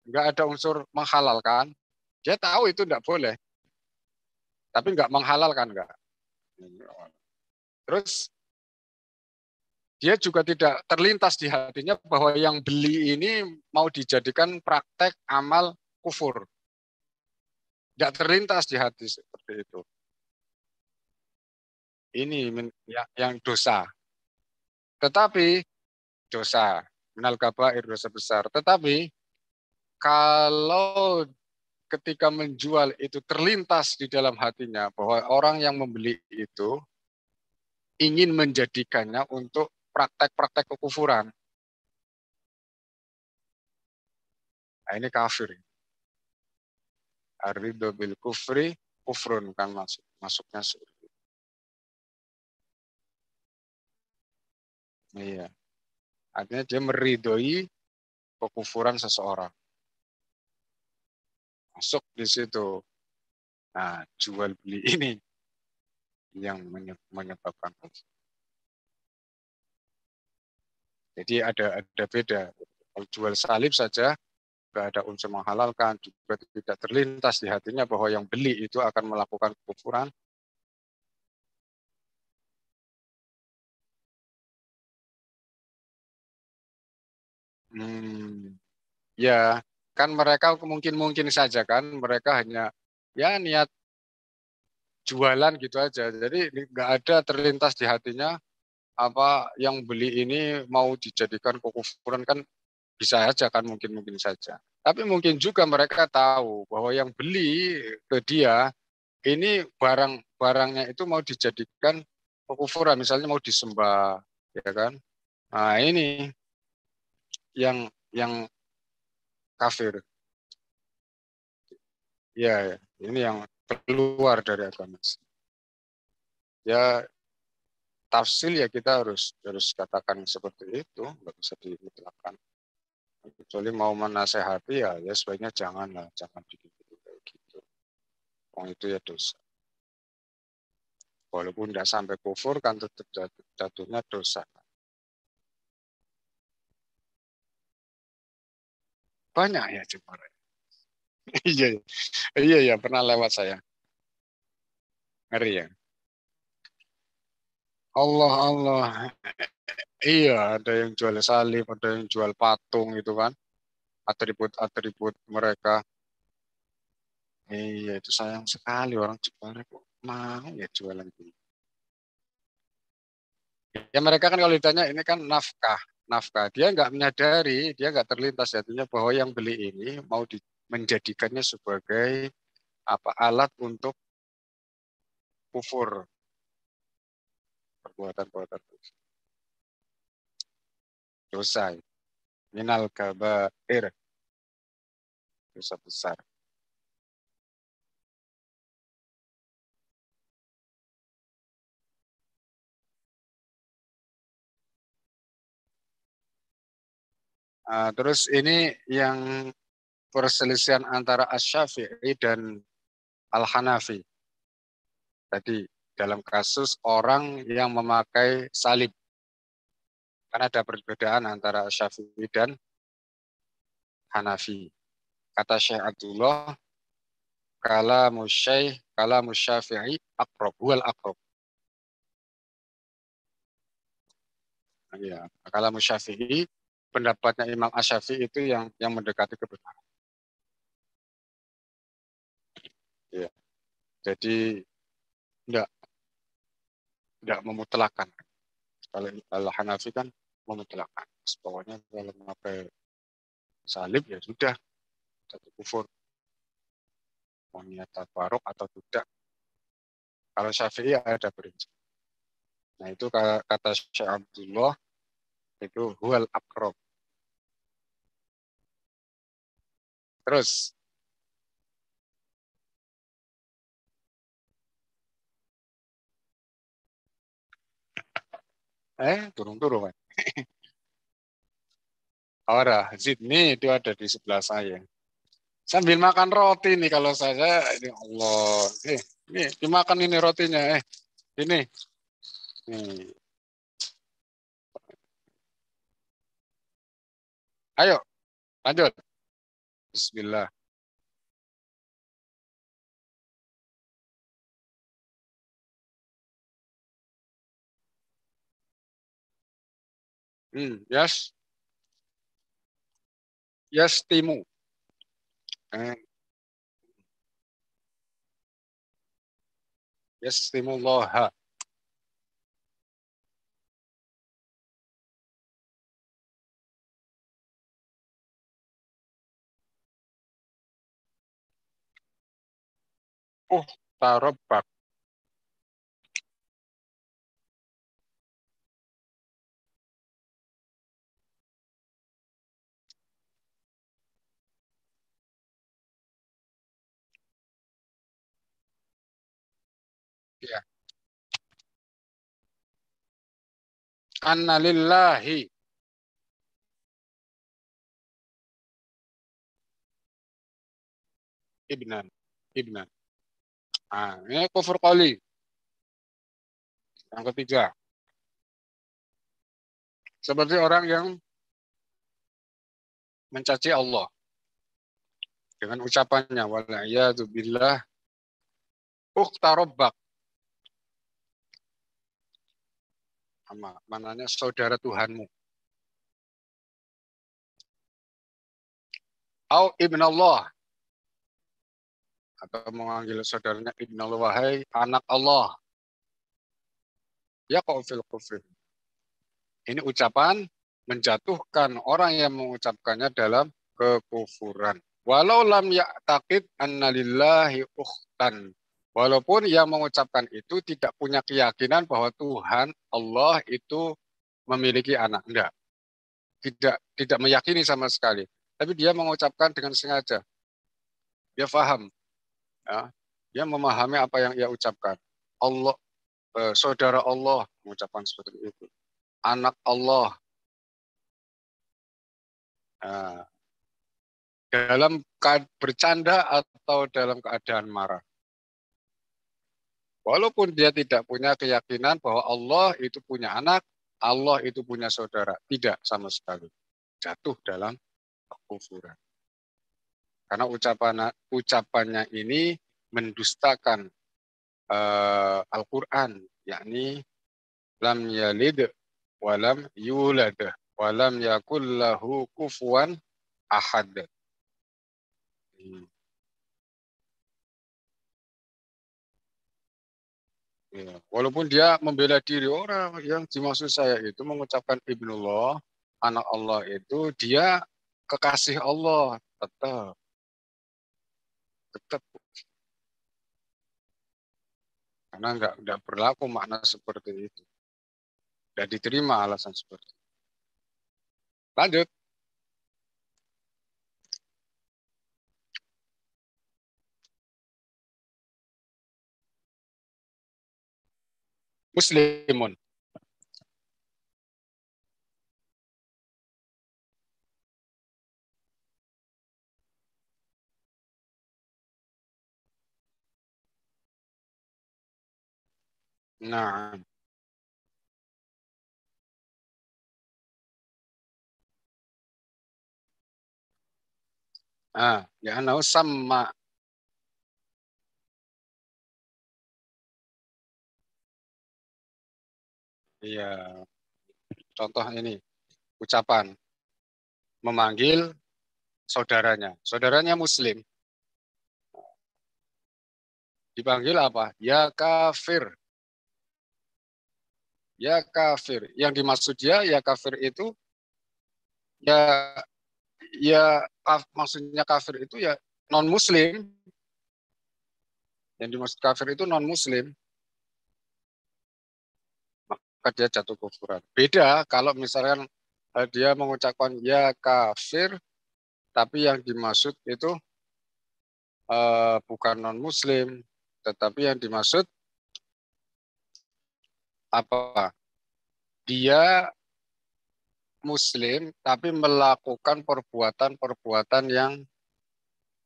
nggak ada unsur menghalalkan. Dia tahu itu nggak boleh, tapi nggak menghalalkan nggak. Terus dia juga tidak terlintas di hatinya bahwa yang beli ini mau dijadikan praktek amal kufur. Nggak terlintas di hati seperti itu. Ini yang dosa. Tetapi dosa, minal kabair, dosa besar. Tetapi kalau ketika menjual itu terlintas di dalam hatinya bahwa orang yang membeli itu ingin menjadikannya untuk praktek-praktek kekufuran. Nah, ini kafir. Ar-ridho bil kufri kufrun kan masuknya seperti itu. Iya. Artinya dia meridhoi kekufuran seseorang. Masuk di situ. Nah, jual beli ini yang menyebabkan kufur. Jadi ada beda. Kalau jual salib saja tidak ada unsur menghalalkan, juga tidak terlintas di hatinya bahwa yang beli itu akan melakukan kekufuran. Hmm, ya, kan mereka mungkin saja kan mereka hanya ya niat jualan gitu aja. Jadi nggak ada terlintas di hatinya apa yang beli ini mau dijadikan kekufuran kan bisa aja kan mungkin saja. Tapi mungkin juga mereka tahu bahwa yang beli ke dia ini barangnya itu mau dijadikan kekufuran, misalnya mau disembah, ya kan? Nah ini yang kafir, ya, ya. Ini yang keluar dari agama. Ya tafsil ya kita harus katakan seperti itu, nggak bisa dimutlakkan. Kecuali mau menasehati ya sebaiknya janganlah, jangan bikin kayak gitu. Oh itu ya dosa. Walaupun tidak sampai kufur kan tetap jatuhnya dosa. Banyak ya Jepara. Iya, iya, iya, pernah lewat saya. Ngeri ya. Allah, Allah. Iya, ada yang jual salib, ada yang jual patung itu kan. Atribut-atribut mereka. Iya, itu sayang sekali orang Jepara kok mau ya jualan gitu. Ya mereka kan kalau ditanya ini kan nafkah, nafkah. Dia nggak menyadari, dia nggak terlintas hatinya bahwa yang beli ini mau menjadikannya sebagai apa alat untuk kufur, perbuatan-perbuatan dosa, minal kabair, dosa besar. Terus ini yang perselisihan antara Asy-Syafi'i dan Al-Hanafi. Tadi dalam kasus orang yang memakai salib. Karena ada perbedaan antara Syafi'i dan Hanafi. Kata Syekh Abdullah, kalamu Syafi'i aqrab, wal aqrab. Ya, kalamu Syafi'i, pendapatnya Imam Asy-Syafi'i itu yang mendekati kebenaran. Ya. Jadi enggak memutlakan. Kalau Al-Hanafi kan memutlakan. Pokoknya kalau memakai salib ya sudah satu kufur. Mau niat tabarok atau tidak. Kalau Syafi'i ada prinsip. Nah itu kata Syekh Abdullah itu huwal akrob. Terus turun-turun kan. Ora, Sydney itu ada di sebelah saya. Sambil makan roti nih kalau saya, ini Allah. Ini dimakan ini rotinya. Ini. Nih. Ayo, lanjut. Bismillah. Yes, yes, timu. Eh, yes, timullah. Tarobak. Ya. Annalillahi ibnan. Ibnan. Ini kufur qali. Yang ketiga. Seperti orang yang mencaci Allah dengan ucapannya wala'iyadzubillah ukhtarobbak, mananya saudara Tuhanmu, au ibn Allah, atau memanggil saudaranya ibn Allah, wahai anak Allah, ya kau fil kufri. Ini ucapan menjatuhkan orang yang mengucapkannya dalam kekufuran. Walau lam ya'taqid anna lillahi ukhtan. Walaupun yang mengucapkan itu tidak punya keyakinan bahwa Tuhan Allah itu memiliki anak. Enggak. Tidak meyakini sama sekali. Tapi dia mengucapkan dengan sengaja. Dia paham. Ya. Dia memahami apa yang ia ucapkan. Allah, saudara Allah mengucapkan seperti itu. Anak Allah. Nah, dalam bercanda atau dalam keadaan marah. Walaupun dia tidak punya keyakinan bahwa Allah itu punya anak, Allah itu punya saudara. Tidak sama sekali. Jatuh dalam kekufuran. Karena ucapannya ini mendustakan Al-Quran, yakni lam yalid walam yulad walam yakul lahu kufuwan ahad. Ya, walaupun dia membela diri, orang yang dimaksud saya itu mengucapkan Ibnullah, anak Allah itu dia kekasih Allah, tetap, tetap, karena nggak berlaku makna seperti itu. Tidak diterima alasan seperti itu. Lanjut, muslimun. Nah, ya sama. Iya, contoh ini ucapan memanggil saudaranya. Saudaranya muslim, dipanggil apa? Ya kafir. Ya kafir. Yang dimaksud ya kafir itu ya maksudnya kafir itu ya non muslim. Yang dimaksud kafir itu non muslim, maka dia jatuh kufuran. Beda kalau misalkan dia mengucapkan ya kafir tapi yang dimaksud itu bukan non muslim, tetapi yang dimaksud apa? Dia muslim tapi melakukan perbuatan-perbuatan yang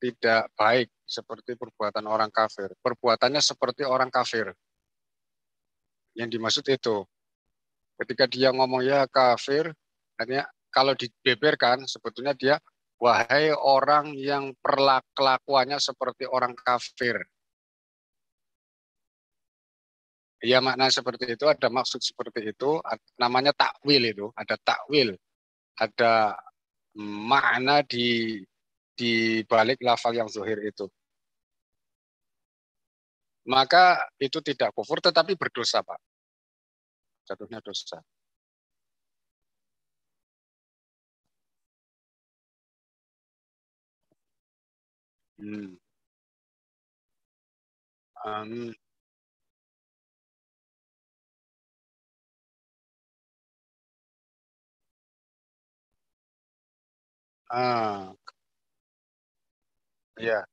tidak baik seperti perbuatan orang kafir. Perbuatannya seperti orang kafir. Yang dimaksud itu. Ketika dia ngomong ya kafir, artinya kalau dibeberkan sebetulnya dia wahai orang yang perlakuannya seperti orang kafir. Ya makna seperti itu, ada maksud seperti itu, namanya takwil itu, ada takwil, ada makna di balik lafal yang zuhir itu. Maka itu tidak kufur tetapi berdosa, Pak. Jatuhnya dosa. Hmm. Um, ah, iya,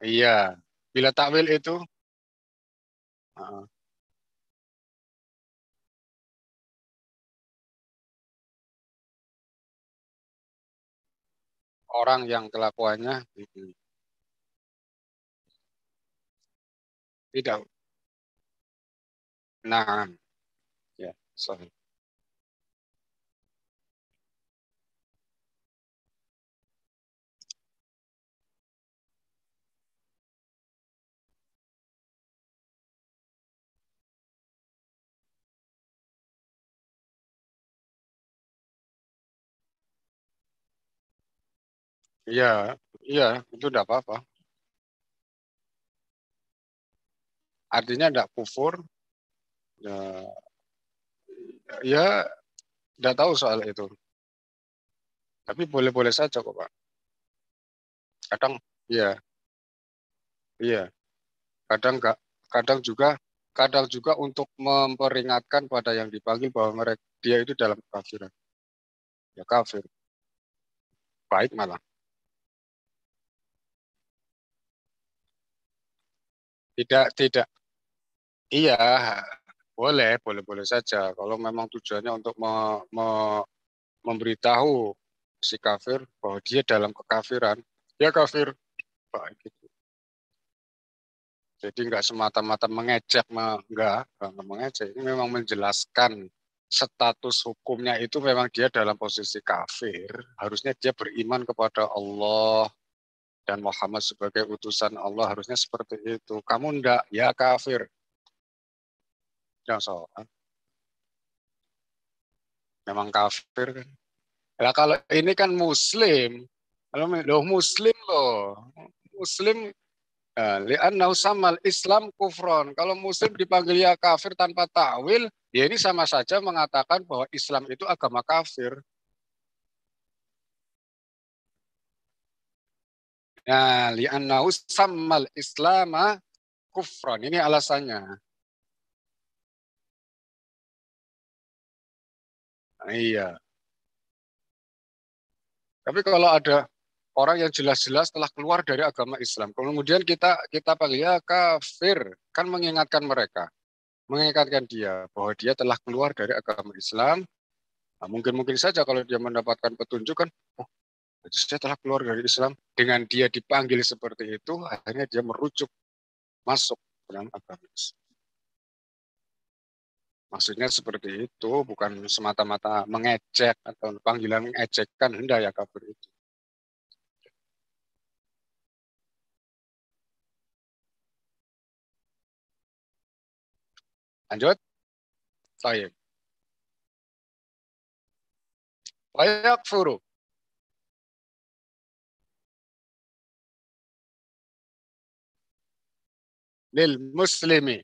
iya. Bila takwil itu orang yang kelakuannya tidak. Nah, ya, sorry. Iya, iya, itu tidak apa-apa. Artinya tidak kufur. Ya, ya, tidak tahu soal itu. Tapi boleh-boleh saja kok, Pak. Kadang, iya, iya. Kadang enggak, kadang juga, kadang juga untuk memperingatkan pada yang dipanggil bahwa mereka dia itu dalam kekafiran. Ya kafir, baik malah. Tidak, tidak. Iya, boleh saja. Kalau memang tujuannya untuk memberitahu si kafir bahwa dia dalam kekafiran, dia kafir. Baik gitu. Jadi nggak semata-mata mengejek, nggak mengejek. Ini memang menjelaskan status hukumnya itu memang dia dalam posisi kafir. Harusnya dia beriman kepada Allah dan Muhammad sebagai utusan Allah. Harusnya seperti itu. Kamu enggak, ya kafir. Yang soal, memang kafir kan. Nah, kalau ini kan Muslim. Kalau loh Muslim loh, Muslim Li'annahu samal Islam kufron. Kalau Muslim dipanggil ya kafir tanpa takwil, ya ini sama saja mengatakan bahwa Islam itu agama kafir. Nah, li'annahu samal Islama kufron. Ini alasannya. Nah, iya. Tapi kalau ada orang yang jelas-jelas telah keluar dari agama Islam, kemudian kita panggil ya kafir, kan mengingatkan dia bahwa dia telah keluar dari agama Islam. Nah, mungkin saja kalau dia mendapatkan petunjuk kan, oh, saya telah keluar dari Islam. Dengan dia dipanggil seperti itu, akhirnya dia merujuk masuk dalam agama Islam. Maksudnya seperti itu, bukan semata-mata mengejek atau panggilan mengejekkan, hendak ya kafir itu. Lanjut, saya. Layak furu. Lil muslimi.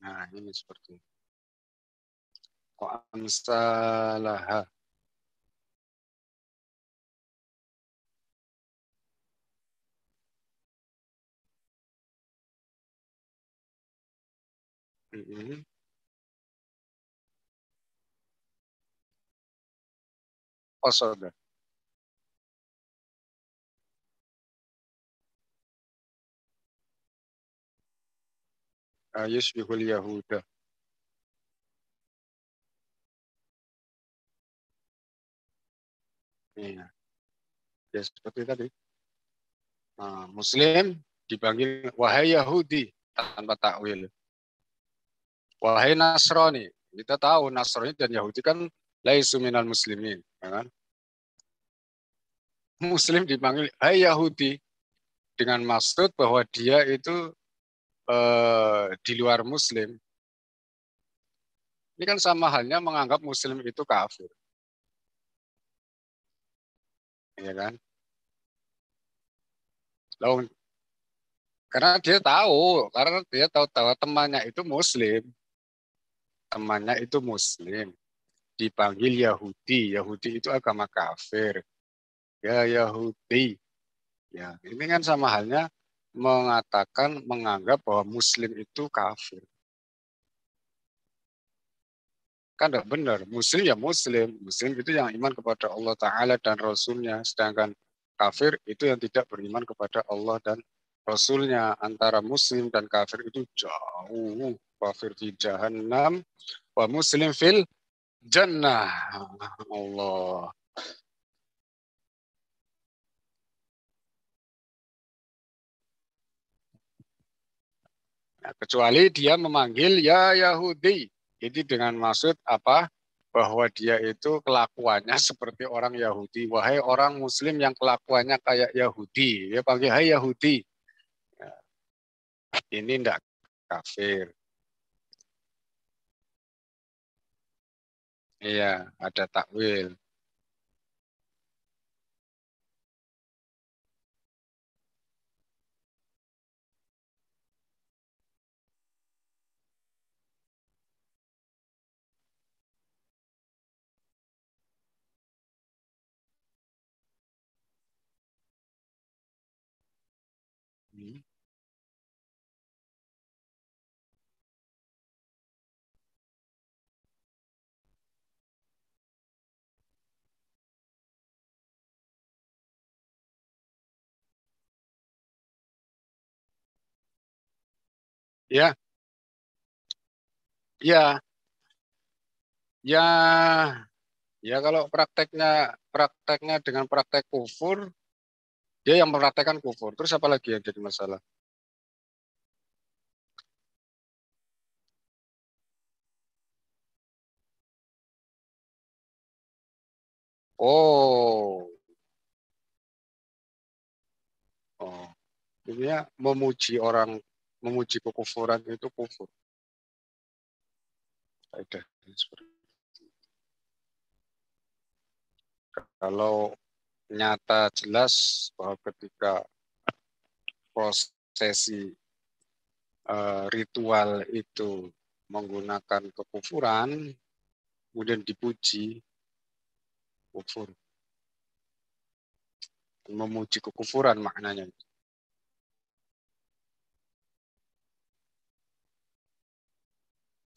Nah, ini seperti itu. Amsalaha. Qasada. Yusbihul Yahuda. Iya. Ya seperti tadi. Nah, Muslim dipanggil wahai Yahudi tanpa takwil. Wahai Nasrani. Kita tahu Nasrani dan Yahudi kan laisu minal muslimin. Ya kan? Muslim dipanggil hai Yahudi dengan maksud bahwa dia itu di luar Muslim. Ini kan sama halnya menganggap Muslim itu kafir. Ya kan? Lalu, karena dia tahu temannya itu Muslim. Temannya itu Muslim. Dipanggil Yahudi. Yahudi itu agama kafir. Ya Yahudi. Ya, ini kan sama halnya mengatakan, menganggap bahwa Muslim itu kafir. Kan tidak benar. Muslim ya Muslim. Muslim itu yang iman kepada Allah Ta'ala dan Rasulnya. Sedangkan kafir itu yang tidak beriman kepada Allah dan Rasulnya. Antara Muslim dan kafir itu jauh. Kafir di jahannam, wa Muslim fil jannah. Allah. Nah, kecuali dia memanggil ya Yahudi. Ini dengan maksud apa? Bahwa dia itu kelakuannya seperti orang Yahudi. Wahai orang Muslim yang kelakuannya kayak Yahudi. Dia panggil hai Yahudi. Nah, ini enggak kafir. Iya, ada takwil. Hmm. Ya, ya, ya, ya kalau prakteknya dengan praktek kufur, dia yang mempraktekkan kufur. Terus apa lagi yang jadi masalah? Oh, oh. Ini ya memuji kekufuran itu kufur. Seperti kalau nyata jelas bahwa ketika prosesi ritual itu menggunakan kekufuran, kemudian dipuji, kufur. Memuji kekufuran maknanya.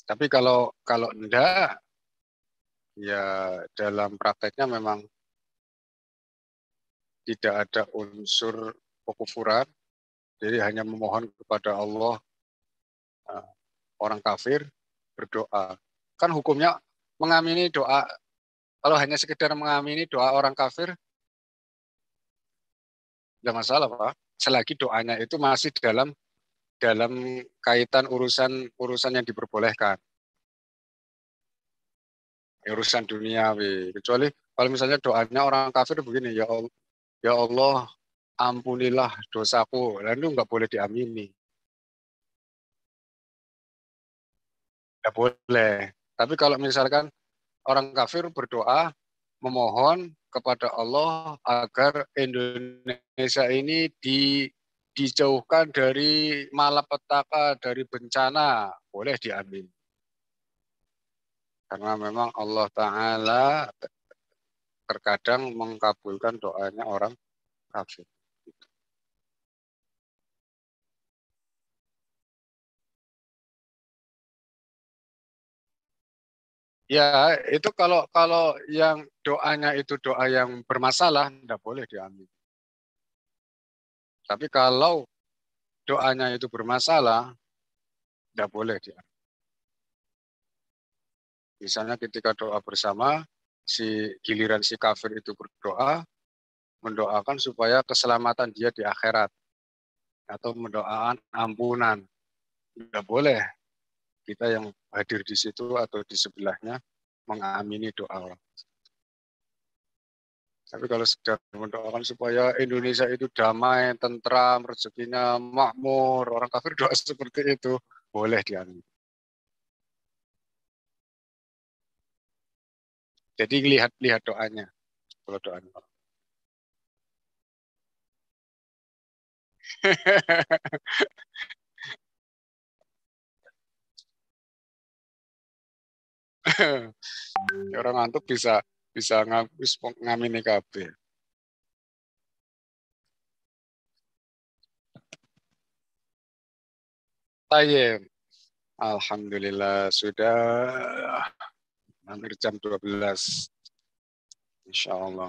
Tapi kalau enggak, ya dalam prakteknya memang tidak ada unsur kekufuran, jadi hanya memohon kepada Allah. Orang kafir berdoa. Kan hukumnya mengamini doa, kalau hanya sekedar mengamini doa orang kafir, tidak masalah, Pak. Selagi doanya itu masih dalam kaitan urusan yang diperbolehkan. Urusan duniawi. Kecuali kalau misalnya doanya orang kafir begini, ya Allah, ampunilah dosaku. Lalu nggak boleh diamini. Nggak boleh. Tapi kalau misalkan orang kafir berdoa, memohon kepada Allah agar Indonesia ini dijauhkan dari malapetaka, dari bencana, boleh diambil. Karena memang Allah Ta'ala terkadang mengkabulkan doanya orang kafir. Ya, itu kalau yang doanya itu doa yang bermasalah, tidak boleh diambil. Tapi kalau doanya itu bermasalah, tidak boleh diambil. Misalnya ketika doa bersama, giliran si kafir itu berdoa, mendoakan supaya keselamatan dia di akhirat. Atau mendoakan ampunan. Tidak boleh kita yang hadir di situ atau di sebelahnya mengamini doa. Tapi kalau sedang mendoakan supaya Indonesia itu damai, tentram, rezekinya makmur, orang kafir doa seperti itu, boleh diamini. Jadi lihat doanya. Kalau doanya. Orang ngantuk bisa ngamini kabeh. Tayyib. Alhamdulillah sudah hampir jam 12. Insya Allah.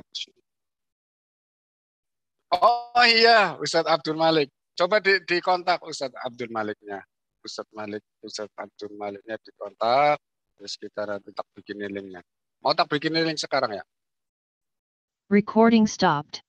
Oh iya, Ustadz Abdul Malik. Coba dikontak Ustadz Abdul Maliknya. Ustadz Abdul Maliknya dikontak. Terus kita nanti tak bikin linknya. Mau tak bikin link sekarang ya? Recording stopped.